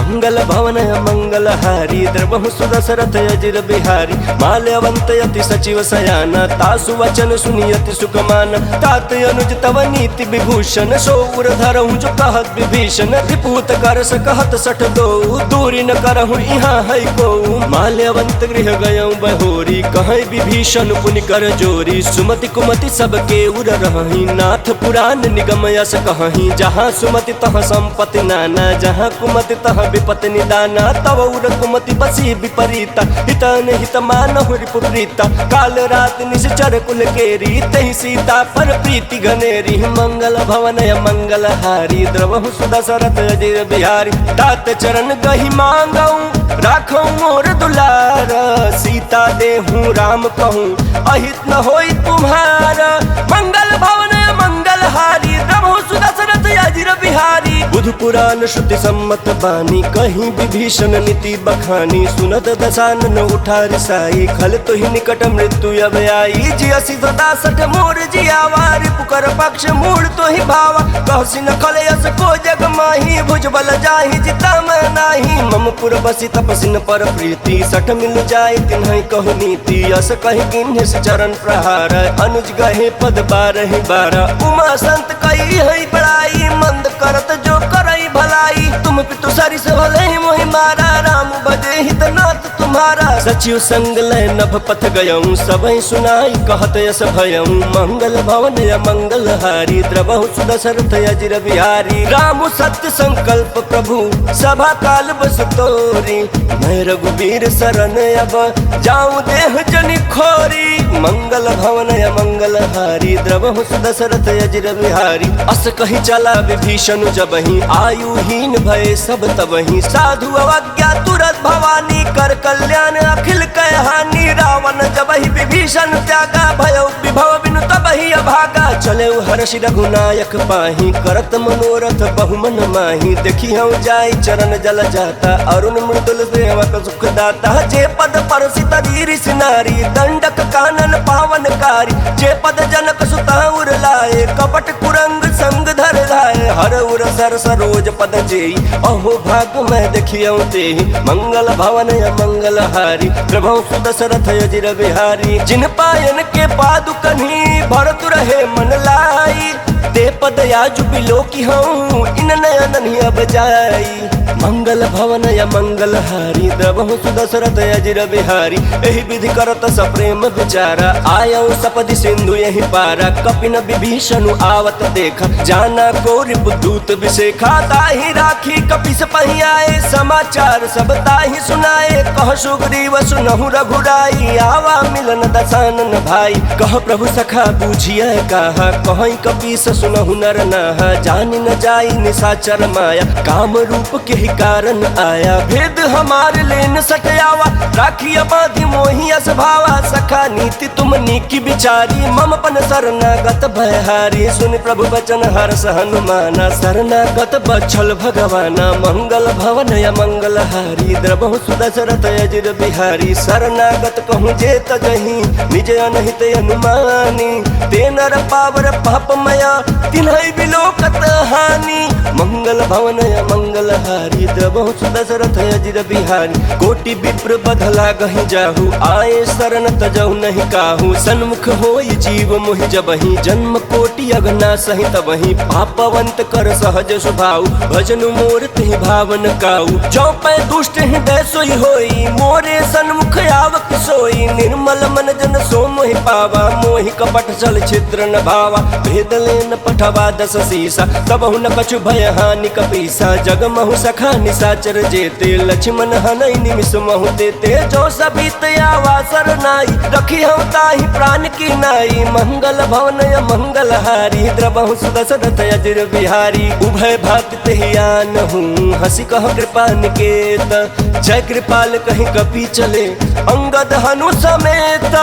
मंगल भवन मंगल हारी द्रवहु सुदशरथ अजिर बिहारी माल्यवंत यति सचिव सयाना तासु वचन सुनियति सुखमान तात अनुज तव नीति विभूषण सौर धरहु जो कहत विभीषण रिपुत कर सकहत सठ दो दूरी न करहु यहाँ है को माल्यवंत गृह गयऊँ बहोरी कहीं विभीषण पुनि कर जोरी सुमति कुमति सबके उर रही नाथ पुराण निगम यस कहीं जहाँ सुमति तह संपत्ति नाना जहाँ कुमति तह विपत्ति निदाना तव उर कुमति बसी विपरीता हितन हित मानहु रिपुप्रीता काल रात निश्चर कुल केरी तहि सीता पर प्रीति घनेरी मंगल भवन मंगल हारी द्रवहु सुदशरथ अजिर बिहारी तात चरण गहि मांगऊँ राखऊँ मोर दुलार सीता देहूँ राम कहूँ अहित न होई तुम्हारा मंगल भवन मंगल हारी द्रवहु सुदशरथ अजिर बिहारी बुध पुराण श्रुति सम्मत बानी कहीं विभीषण नीति बखानी सुनत दशानन उठा रिसाई खल तो ही निकट मृत्यु अब आई जियसी सदा सठ मोर जियावार पुकर पक्ष मूल तो ही भावा कहसी न खलयस को जग माही भुज बल जाहि जिता मैं नाही मम पुर बसी तपसिन पर प्रीति सठ मिल जाय तिन्हि कहु नीति अस कहि किन्हि चरण प्रहार अनुज गहे पद बारहि बारा उमा संत कही है बड़ाई मंद करत जो करई भलाई तुम पितु सरिस भले ही मोहि मारा राम बजे हित नाथ तुम्हारा सचिव संग लय नभ पथ गयऊँ सबहि सुनाई कहत यस भयऊँ मंगल भवन मंगल हारी द्रवहु सुदशरथ अजिर बिहारी राम सत्य संकल्प प्रभु सभा काल बस तोरी मैं रघुबीर शरण अब जाऊँ देह जनि खोरी मंगल भवन मंगल हारी द्रवहु सुदशरथ अजिर बिहारी अस कही चला विभीषण जबहि आयुहीन भय सब तबहि साधु अवज्ञा तुरत भवानी कर कल्याण अखिल कहानी रावण जबहि विभीषण त्यागा भय विभव बिनु तबहि अभागा चले हर्षि रघुनायक पाही करत मनोरथ बहुमन माही देखी हूँ जाय चरण जल जाता अरुण मृदुल सेवक सुख दाता जे पद परसित रीरिस नारी दंडक कानन पावनकारी जे पद जनक सुता उर लाए कपट कुरंग संग धर लाए हर उर सर सरोज पद जेई अहो भाग मैं देखियऊ तेहि मंगल भवन मंगल हारी प्रभु सुदशरथ अजिर बिहारी जिन पायन के पादुकन्ही भरत रहे मन लाई ते पद याजु बिलो की हूँ इन नयन अब जाई मंगल भवन मंगल हारी द्रवहु सुदशरथ अजिर बिहारी एहि विधि करत सप्रेम विचारा आयऊ सपदि सिंधु यही पारा कपिन विभीषण आवत देखा जाना कोरि बुद्धूत विशेखा ताहि राखी कपिस पहि आए समाचार सब ताहि सुनाए कह सुग्रीव सुनहु रघुराई आवा मिलन दशानन भाई कह प्रभु सखा बूझिए कहा कहीं कपीस सुनहु नर नाहा जान न जाई निशाचर माया काम रूप के ही कारण आया भेद हमारे लेन सटयावा राखिया बाधी मोहि अस भावा सखा नीति तुम नीकी बिचारी मम पन शरणागत भयहारी सुन प्रभु वचन हर्ष हनुमाना शरणागत बछल भगवाना मंगल भवन मंगल हारी द्रवहु सुदशरथ अजिर बिहारी शरणागत कहूँ जे तजहि निज अनहित अनुमानी ते नर पावर पापमया तिन्हि बिलोकत हानि मंगल भवन मंगल हारी द्रवहु सुदशरथ अजिर बिहारी। कोटि विप्र बधला गहि जाहु आए शरण तजहु नहीं काहू। सन्मुख होई जीव मोहि जबहि जन्म कोटि अगना सहि तबहि। पापवंत कर सहज स्वभाव भजनु मोर तिहि भावन काऊ। चौपै दुष्ट हृदय सोई होई मोरे सन्मुख आवक सोई। निर्मल मन जन सो मोहि पावा मोहि कपट छल छिद्र न भावा। भेद लेन पठवा दस सीसा तबहु न कछु भय हानि कपीसा। जगमहु सखा निशाचर जेते लक्ष्मण हनई निमिष महु देते। जो सबित आवा सरनाई रखी हम ताहि प्राण की नाई। मंगल भवन मंगल हारी द्रवहु सुदशरथ अजिर बिहारी। उभय भात तेहि आनहु हंसी कह कृपा निकेत। जय कृपाल कहीं कपि चले अंगद हनु समेत।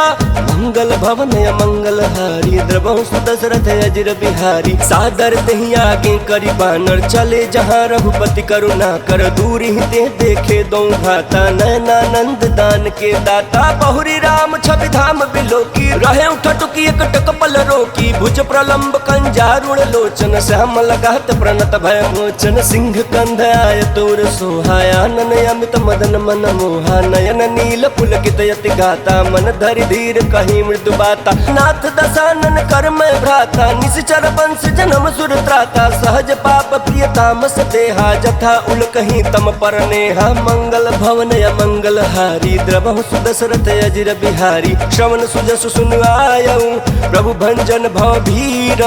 मंगल भवन मंगल हारी द्रवहु सुदशरथ अजिर बिहारी। सादर तेहि आगे करि बानर चले जहाँ रघुपति करुणा कर। दूरी ते देखे दो घाता नयनानंद दान के दाता। बहुरी राम छवि धाम बिलोकी रहे उठटुकी एक टकपल रोकी। भुज प्रलंब कंजारुण लोचन श्याम लगात प्रणत भय मोचन। सिंह कंध आय तोर सोहाया नन अमित मदन मन मोहा। नयन नील पुलकित यति गाता मन धरि धीर कही मृदु बाता। नाथ दशानन कर मैं भ्राता निश्चर वंश जन्म सुर त्राता। सहज पाप प्रिय तामस देहा जथा उल कहीं तम पर नेहा। मंगल भवन मंगल हारी द्रवहु सुदशरथ अजिर बिहारी। श्रवण सुजसु सुन आयऊ प्रभु भंजन भव भीर।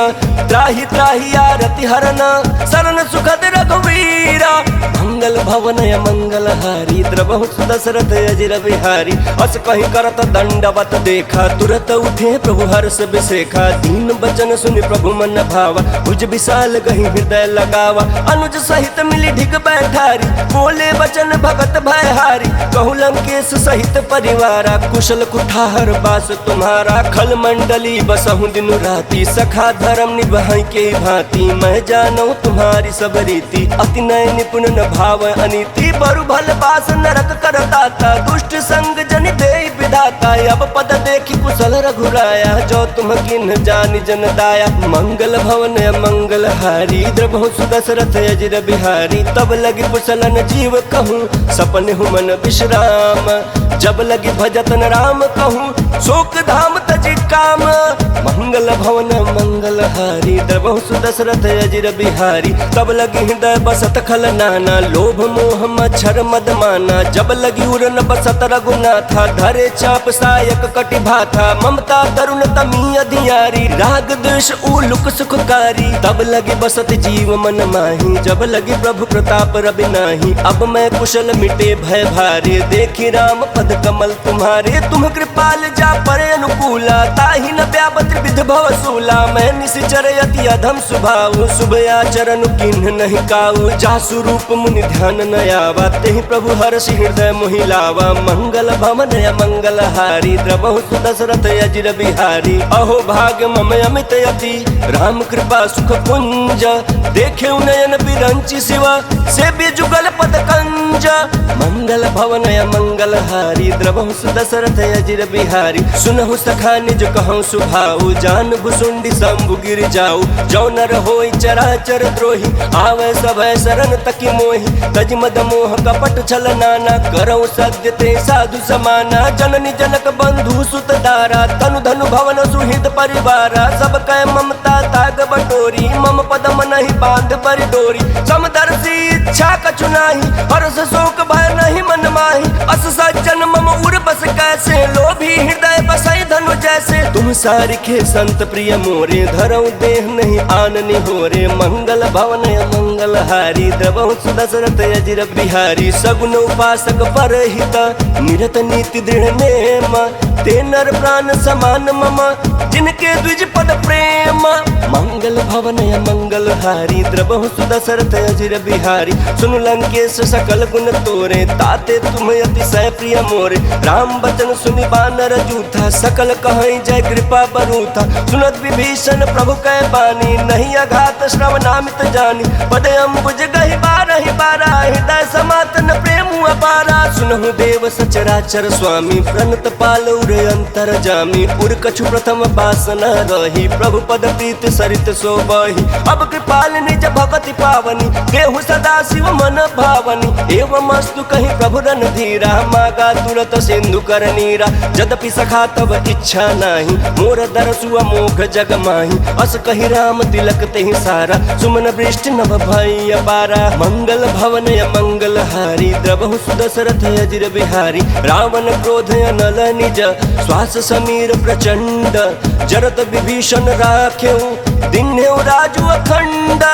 त्राहि त्राहि आरति हरन शरण सुखद रघुवीरा। मंगल भवन मंगल हारी द्रवहु सुदशरथ अजिर बिहारी। अस कहीं करत दंडवत देखा तुरत उठे प्रभु हर्ष बिसेखा। दीन बचन सुनि प्रभु मन भावा भुज विशाल गहि हृदय लगावा। अनुज सहित मिली ढिग बैठारी बोले वचन भगत भयहारी। कहु लंकेश सहित परिवारा कुशल कुठार बास तुम्हारा। खल मंडली बसहु दिन राति सखा धर्म निभाई के भांति। मैं जानू तुम्हारी सब रीति अति नय निपुण न भाव अनीति। बरु भल बास नरक करताता दुष्ट संग जनि दे विधाता। अब पद देखी कुशल रघुराया जो तुम किन जानि जन दाया। मंगल भवन मंगल हारी द्रवहु सुदशरथ अजिर बिहारी। तब लगी कुशलन जीव कहूँ सपन हु मन विश्राम। जब लगी भजतन राम कहूँ शोक धाम तजि काम। मंगल भवन मंगल हारी द्रवहु सुदशरथ अजिर बिहारी। तब लगी हृदय बसत खल नाना लोभ मोह मच्छर मद माना। जब लगी उरन बसत रघुनाथा धरे चाप सायक कटि भाथा। ममता तरुण तमी अधियारी राग द्वेष उलुक सुखकारी। तब लगी बसत जीव मन माही जब लगी प्रभु प्रताप रवि नाही। अब मैं कुशल मिटे भय भारे देखी राम पद कमल तुम्हारे। तुम कृपाल जा परे अनुकूला ताहि न व्यापत विध भव सूला। मैं निशिचर यति अधम स्वभाव शुभ आचरण किन्ह नहीं काऊ। जासु रूप मुनि ध्यान न आवा तेहि प्रभु हर्षि हृदय मोहि लावा। मंगल भवन मंगल हारी द्रवहु सुदशरथ अजिर बिहारी। अहो भाग्य मम अमित यति राम कृपा सुख पुंज। देखे नयन बिरंचि शिवा सेव्य जुगल पद कंज। मंगल भवन मंगल हारी द्रवहु सुदशरथ अजिर बिहारी। सुनहु सखा निज कहूँ सुभाऊ जान भुसुंडी शंभु गिर जाऊ। जो नर होई चराचर द्रोही आवे सभय शरण तकी मोहि। तज मद मोह कपट छल नाना करौ सद्य ते साधु समाना। जननी जनक बंधु सुत दारा तनु धनु भवन सुहृद परिवारा। सब कै ममता ताग बटोरी मम पदम नहीं बांध पर डोरी। समदर्शी इच्छा कछु नाही हर्ष शोक भय नहीं मन माही। अस सज्जन मम उर बस कैसे लोभी हृदय बसई धनु जैसे। तुम सारिखे संत प्रिय मोरे धरऊ देह नहीं आननि होरे। मंगल भवन मंगल हारी द्रवहु सुदशरथ अजिर बिहारी। सगुन उपासक परहित निरत नीति दृढ़ नेम। ते नर प्राण समान मम जिनके द्विज पद प्रेम। मंगल भवन मंगल हारी द्रवहु सुदशरथ अजिर बिहारी। सुन लंकेश सकल गुण तोरे ताते तुम अतिशय प्रिय मोरे। राम बचन सुनि बानर जूथा सकल कहीं जय कृपा बरूथा। सुनत विभीषण प्रभु कै बानी नहीं अघात श्रवणामित जानी। पद अम्बुज गहि बार ताहि बारा, हृदय समातन प्रेम अपारा। सुनहु देव सचराचर स्वामी, प्रणत पालौर अंतर जामी। उर कछु प्रथम वासना रही, प्रभु पद प्रीत सरित सोबही। अब कृपाल निज भगति पावनी, देहु सदा शिव मन भावनी। एवं अस्तु कहीं प्रभु रन धीरा, मागा तुरत सिंधु कर नीरा। यद्यपि सखा तब इच्छा नाही, मोर दरसु अमोघ जग माही। अस कही राम तिलक तेहि सारा, सुमन वृष्टि नभ भई अपारा। मंगल भवन मंगल हारी, द्रवहु सुदशरथ अजिर बिहारी। रावण क्रोध अनल निज, श्वास समीर प्रचंड। जरत विभीषण राखेऊ, दिन्हेउ राजु अखंड।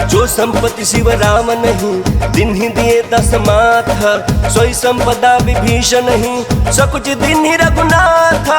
जो संपत्ति शिव राम नहीं, दिन्हि दिए दस माथ। सोई संपदा विभीषण नहीं, सकुच दिन्हि रघुनाथ।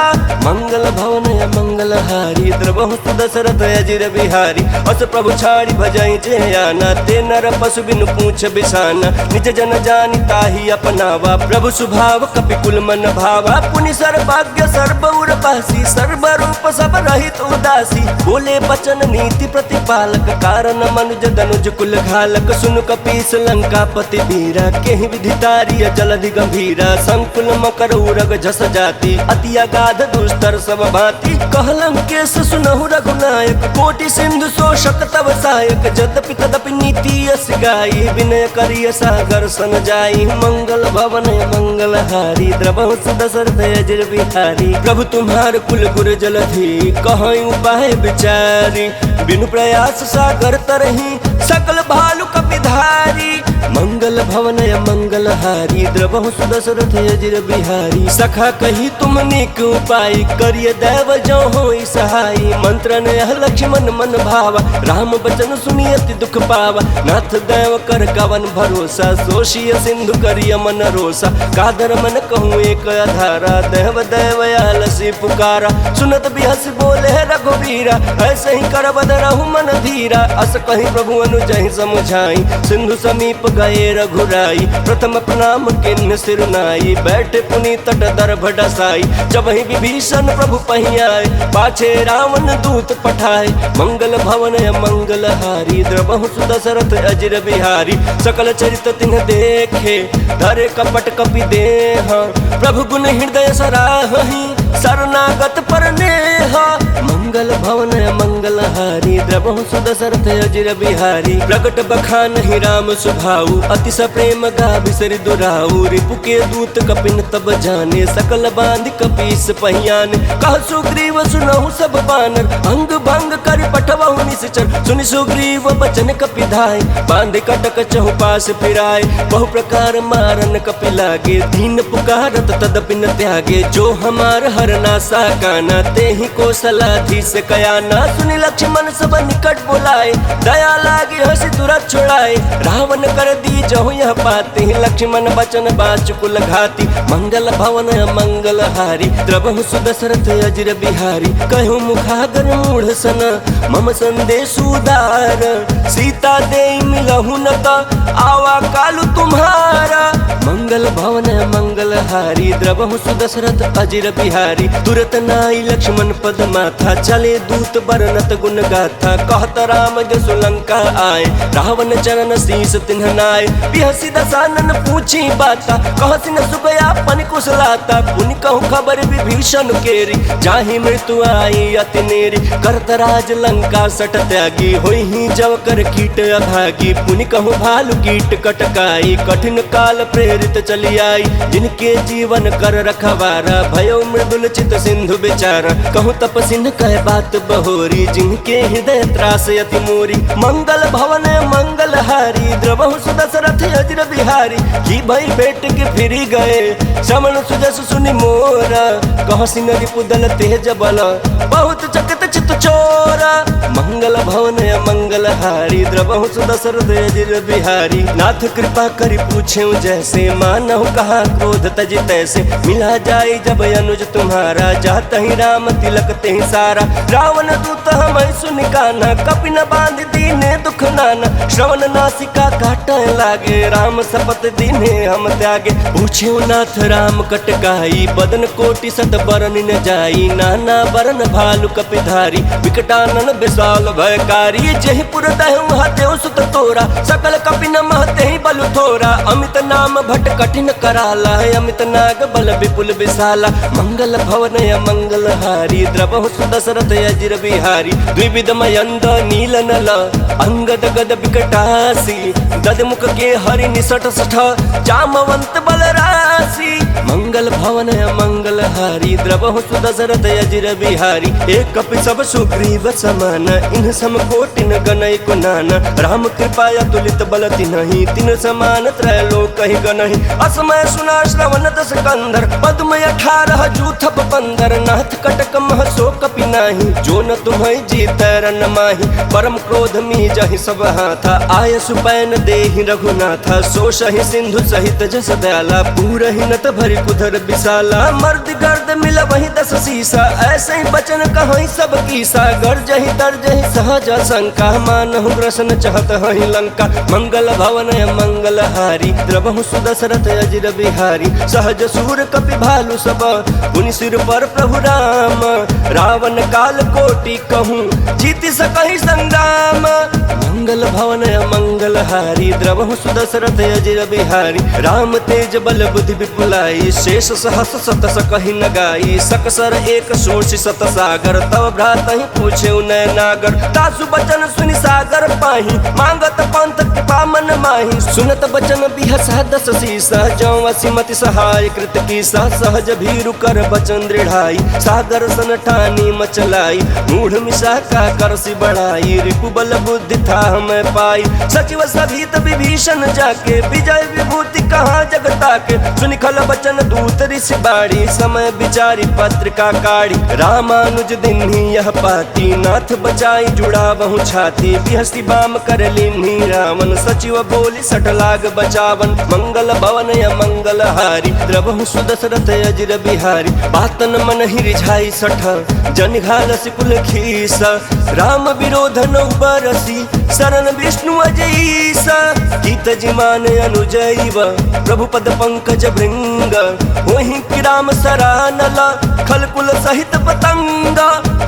मंगल भवन मंगल हारी, द्रवहु सुदशरथ अजिर बिहारी। अस प्रभु छाड़ी भजई जे आना, ते नर पशु बिनु पूछ बिसाना। निज जन जानि ताहि अपनावा, प्रभु स्वभाव कपिकुल मन भावा। पुनि सर्वज्ञ सर्व उर पासी, सर्व रूप सब रहित उदासी। बोले बचन नीति प्रतिपालक, कारण मनुज धनुज कुल घालक। सुन कपीस लंकापति वीरा, केहि विधितारिय जलधि गंभीरा। संकुल मकर उरग झस जाति, अति अगाध दुस्तर सब भांति। कहलम केस सुनहु रघुनायक, कोटि सिंधु शोषक तव सहायक। यद्यपि तदपि नीति यस गाई, विनय करिय सागर सन जाई। मंगल भवन मंगल हारी, द्रवहु सुदशरथ अजिर बिहारी। प्रभु तुम्हार कुल गुर जलधि, कहई उपाय विचारी। बिनु प्रयास सागर तरही, सकल भालु कपिधारी। मंगल भवन मंगल हारी, द्रवहु सुदशरथ अजिर बिहारी। सखा कही तुम नेक उपाय, करिय दैव जो होई सहाई। मंत्र ने लक्ष्मण मन भावा, राम बचन सुनि अति दुख पावा। नाथ दैव कर कवन भरोसा, सोषिय सिंधु करिय मन रोसा। कादर मन कहूँ एक आधारा, देव दैव आलसी पुकारा। सुनत बिहस बोले रघुवीरा, ऐसे ही कर बद रहु मन धीरा। अस कहीं प्रभु अनुजहि समझाई, सिंधु समीप गए रघुराई। प्रथम प्रणाम किन्न सिर नाई, बैठे पुनि तट दर्भ डसाई। जब ही विभीषण प्रभु पहि आए, पाछे रावण दूत पठाए। मंगल भवन मंगल हारी, द्रवहु सुदशरथ अजिर बिहारी। सकल चरित तिन्ह देखे, धरे कपट कपि देह। प्रभु गुण हृदय सराहहि, शरणागत पर नेह। मंगल भवन मंगल हारी, द्रवहु सुदशरथ अजिर बिहारी। प्रगट बखान ही राम सुभाऊ, अतिश प्रेम गा बिसरि दुराऊ। रिपु के दूत कपिन तब जाने, सकल बांध कपीस पहियान। कह सुग्रीव सुनहु सब बानर, अंग भंग कर पठवहु निश्चर। सुनि सुग्रीव बचन कपिधाय, बांध कटक चहुपास फिराय। बहु प्रकार मारन कपि लागे, दीन पुकारत तदपि न त्यागे। जो हमार हरना साकाना, तेहि कौशलाधीश कयाना। सुनि लक्ष्मण सब निकट बुलाए, दया लागे हंसी तुरत छुड़ाए। रावण कर दी जहु यह पाते, लक्ष्मण बचन बाचुकुल घाती। मंगल भवन मंगल हारी, द्रवहु सुदशरथ अजिर बिहारी। कहूँ मुखागर मूढ़ सन, मम संदेश उदार। सीता दे मिलहु न त, आवा कालु तुम्हारा। मंगल भवन मंगल हारी, द्रवहु सुदशरथ अजिर बिहारी। तुरत नाई लक्ष्मण पद माथा, चले दूत बरनत गुण गाथा। कहत राम जसु लंका आए, रावण चरण शीस तिन्ह नाय। बिहसी दसानन पूछी बाता, कहसी न सुगया पन कुशलाता। पुनि कहूँ खबर विभीषण केरी, जाहि मृत्यु आई अति नेरी। करत राज लंका सट त्यागी, होई ही जव कर कीट अभागी। पुनि कहूँ भालु कीट कटकाई, कठिन काल प्रेरित चली आई। जिनके जीवन कर रखवारा, भयो मृदुल चित सिंधु बेचारा। कहूँ तपसिन कह बात बहोरी, जिनके हृदय त्रास अति मोरी। मंगल भवन मंगल हारी, द्रवहु सुदशरथ अजिर बिहारी। की भई बेट के फिरी गए, श्रवण सुजस सुनि मोरा। कहसी नरि पुदल तेज बल, बहुत चकित चित चोरा। मंगल भवन मंगल हारी, द्रवहु सुदशरथ अजिर बिहारी। नाथ कृपा करि पूछेउ जैसे, मानहु कहा क्रोध तज तैसे, मिला जाई जब अनुज तुम्हारा, जात ही राम तिलक ते सारा। रावण दूत हम सुन काना, कपि न बांध दीने दुख नाना। श्रवण नासिका काटने लागे, राम शपथ दीने हम त्यागे। पूछे नाथ राम कटकाई, बदन कोटि सत बरन न जाई। नाना बरन भालु कपिधारी, विकटानन विशाल भयकारी। जेहि पुर दहु हतेउ सुत तोरा, सकल कपि न महते ही बलु थोरा। अमित नाम भट कठिन कराला, अमित नाग बल विपुल विशाला। मंगल भवन मंगल हारी, द्रवहु सुदशरथ अजिर बिहारी। द्विविध मयंद नील नल, अंगद गद विकटासी। ददमुख के हरि निसठ सठ, जामवंत बलरासी। मंगल भवन मंगल हारी, द्रवहु सुदशरथ अजिर बिहारी। एक कपि सब सुग्रीव समान, इन सम कोटि न गनई कुनाना। राम कृपा तुलित बल तिन्हि, तिन समान त्रैलोक ही गनहि। असमय सुना श्रवण दस कंधर, पद्म 18 जूथप 15। नाथ कटक मह सो कपि नाही, जो न तुम्हें जीतै रन माही। परम क्रोध मी जहि सब हाथा, आय सुपैन देहि रघुनाथा। सो सहि सिंधु सहित जस दयाला, पूरहि नत भरि कुधर विशाला। मर्द गर्द मिल वही 10 सीसा, ऐसे ही बचन कहीं सब कीसा। गर्जहि तर्जहि सहज शंका, मानहु ग्रसन चहत हहि लंका। मंगल भवन मंगल हारी, द्रवहु सुदशरथ अजिर बिहारी। सहज सूर कपि भालु सब, पुनि सिर पर प्रभु राम। रावण काल कोटि कहूँ, जीति सकहि संग्राम। मंगल भवन मंगल हारी, द्रवहु सुदशरथ अजिर बिहारी। राम तेज बल बुद्धि विपुलाई, शेष सहस सत सकहि न गाई। सकसर एक सोषि सत सागर, तव भ्रातहि पूछे नय नागर। तासु बचन सुनि सागर पाही, मांगत पंथ कृपा मन माही। सुनत बचन बिहसा 10 सीसा, जौ असिमति सहाय कृत कीसा। सहज भीरु कर बचन दृढ़ाई, सागर सन ठानी मचलाई। मूढ़ मिशा का करसी बढ़ाई, रिपु बल बुद्धि था हमें पाई। सचिव सभीत विभीषण जाके, विजय विभूति कहाँ जगता के। सुनि खल बचन दूत ऋषि बाड़ी, समय विचारी पत्रिका काढ़ी। रामानुज दिन्हि यह पाती, नाथ बचाई जुड़ा बहु छाती। बिहसी बाम कर लीन्हि रावण, सचिव बोली सठ लाग बचावन। मंगल भवन मंगल हारी, द्रवहु सुदशरथ अजिर बिहारी। बातन मन ही रिझाई सठ, जन घालसी कुल खीसा। राम विरोध नौ बरसी, शरण विष्णु अजईसा। गीत जिमान अनुजैव, प्रभु पद पंकज भृंग। वहीं कि राम सरानला, खलकुल सहित पतंग।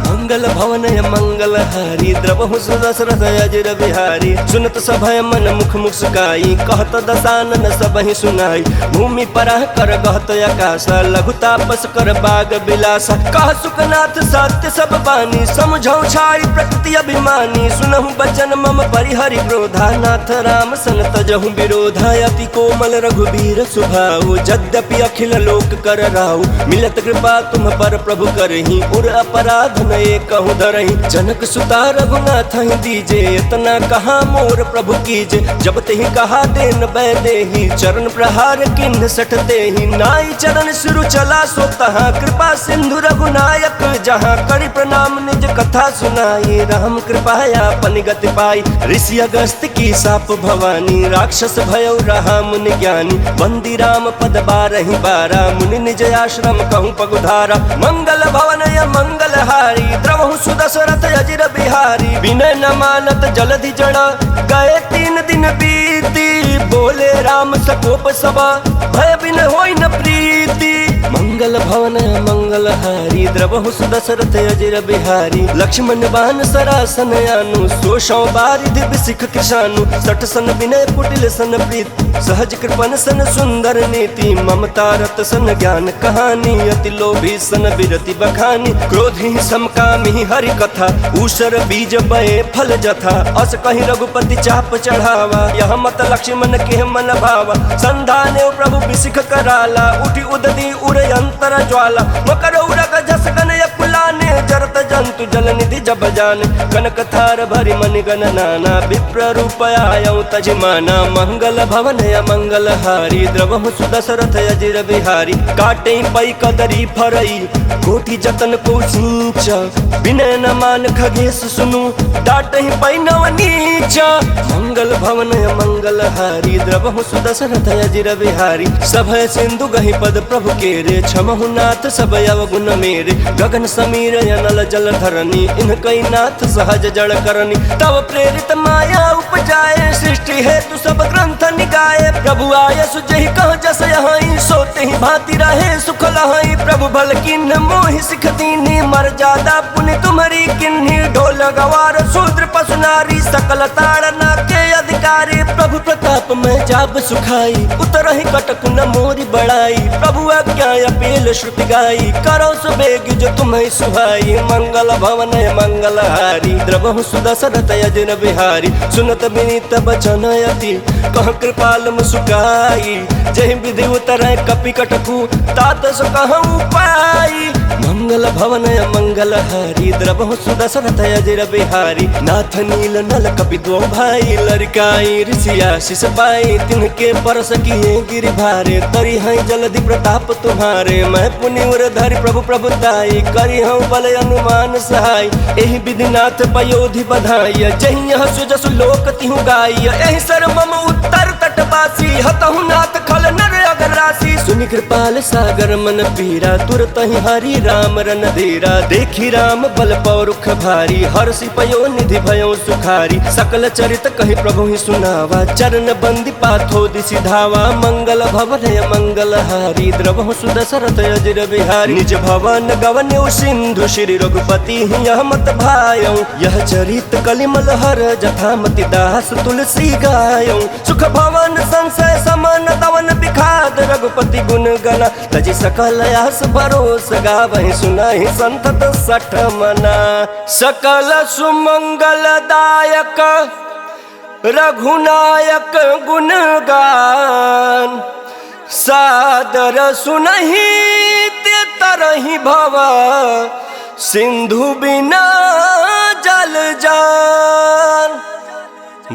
मंगल भवन मंगल हारी, द्रवहु सुदशरथ अजिर बिहारी। सुनत सभय मन मुख मुस्काई, कहत दसानन सबहि सुनाई। भूमि पराह कर गहत आकाशा, लघु तापस कर बाग बिलासा। कह सुखनाथ सत्य सब बानी, समझौ छाई प्रकृति अभिमानी। सुनहु बचन मम परिहरि क्रोधा, नाथ राम सन तजहु विरोधा। अति कोमल रघुबीर सुभाऊ, यद्यपि अखिल लोक कर राऊ। मिलत कृपा तुम पर प्रभु करही, उर अपराध न कहूँ धरही। जनक सुता रघुनाथ ही दीजे, इतना कहा मोर प्रभु कीजे। जब ते ही कहा देन बै देही, चरण प्रहार किन्ह सठते ही। नाई चरण सिरु चला सो तहाँ, कृपा सिंधु रघुनायक जहाँ। करि प्रणाम निज कथा सुनाई, राम कृपाया अपन गति पाई। ऋषि अगस्त की साप भवानी, राक्षस भयउ रहा मुनि ज्ञानी। बंदी राम पद 12 बारा, मुनि निज आश्रम कहूँ पगुधारा। मंगल भवन मंगल हारी, द्रवहु सुदशरथ अजिर बिहारी। विनय न मानत जलधि जड़ा, गए 3 दिन बीती। बोले राम सकोप सभा, भय बिन होई न प्रीति। मंगल भवन मंगल हारी, द्रवहु सुदशरथ अजिर बिहारी। लक्ष्मण बान सरासन आनु, सोषौ बारिधि बिसिख कृशानु। सठ सन विनय कुटिल सन प्रीत, सहज कृपन सन सुंदर नीति। ममता रत सन ज्ञान कहानी, अति लोभी सन बिरति बखानी। क्रोधी समकामी हरि कथा, ऊषर बीज बए फल जथा। अस कहीं रघुपति चाप चढ़ावा, यह मत लक्ष्मण के मन भावा। संधाने प्रभु बिसिख कराला, उठी उददी उर अंतर ज्वाला। मकर उरग जस गन पुलाने, जरत जंतु जल निधि जब जाने। कनक थार भरि मनि गण नाना, विप्र रूप आयौ तजिमाना। मंगल भवन मंगल हारी, द्रवहु सुदशरथ अजिर बिहारी। काटे पै कदरी फरई, कोटि जतन को सींच। विनय न मान खगेश सुनु, डाटहि पै नव नीच। मंगल भवन मंगल मंगल हारी द्रवहु सुदशरथ अजिर बिहारी सभय सिंधु गहि पद प्रभु केरे क्षमहु नाथ सब अवगुण मेरे गगन समीर अनल जल धरनी इनकई नाथ सहज जड़ करनी तब प्रेरित माया उपजाए सृष्टि हेतु सब ग्रंथ निगाए प्रभु आय सुजहि कह जस यहीं सोते ही भांति रहे सुख लहई प्रभु भल किन्ह मोहि सिख दीनी मर्यादा पुनि तुम्हारी किन्ही ढोल गवार शूद्र पशु नारी सकल ताड़ना के अधिकारी प्रभु प्रताप में जाब सुखाई उतरहि कटक न मोरी बड़ाई प्रभु आज्ञा अपील श्रुति गाई करो सुबेग जो तुम्हें सुहाई मंगल भवन मंगल हारी द्रवहु सुदशरथ अजिर बिहारी सुनत विनीत बचन अति कह कृपाल मुस्काई जय विधि उतरै कपि कटकु तात सो कहूँ पाई मंगल भवन मंगल हारी द्रवहु सुदशरथ अजिर बिहारी नाथ नील नल कपि दो भाई लड़काई ऋषि आशीष पाई तिनके परस किए गिरि भारे करी हैं जलधि प्रताप तुम्हारे मैं पुनि उर धरि प्रभु प्रभुताई करी हूँ बल अनुमान सहाय एहि विधिनाथ पयोधि बधाई जहि यह सुजसु लोक तिहु गाई एहि सर मम उत्तर तटवासी हतहु नाथ खल नर अगर राशि सुनि कृपाल सागर मन पीरा तुरत ही हरि राम रन धीरा देखी राम बल पौरुख भारी हर्षि पयो निधि भयो सुखारी सकल चरित कहि प्रभु ही सुनावा चरण बंदी पाथो दिशि धावा मंगल भवन मंगल हारी द्रवहु सुदशरथ अजिर बिहारी निज भवन गवन सिंधु श्री रघुपति यह मत भायौ यह चरित कलिमल हर जथामति दास तुलसी गायौ सुख भवन संशय समान दवन बिखाद रघुपति गुण गना तजि सकल आस भरोस गावहि सुनाहि संतत सठ मना सकल सुमंगलदायक रघुनायक गुणगान सादर सुनहि ते तरहि भव सिंधु बिना जल जान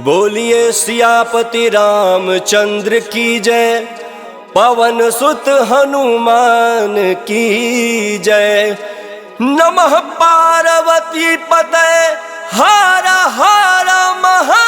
बोलिए सियापति रामचंद्र की जय पवन सुत हनुमान की जय नमः पार्वती पतये हर हर महा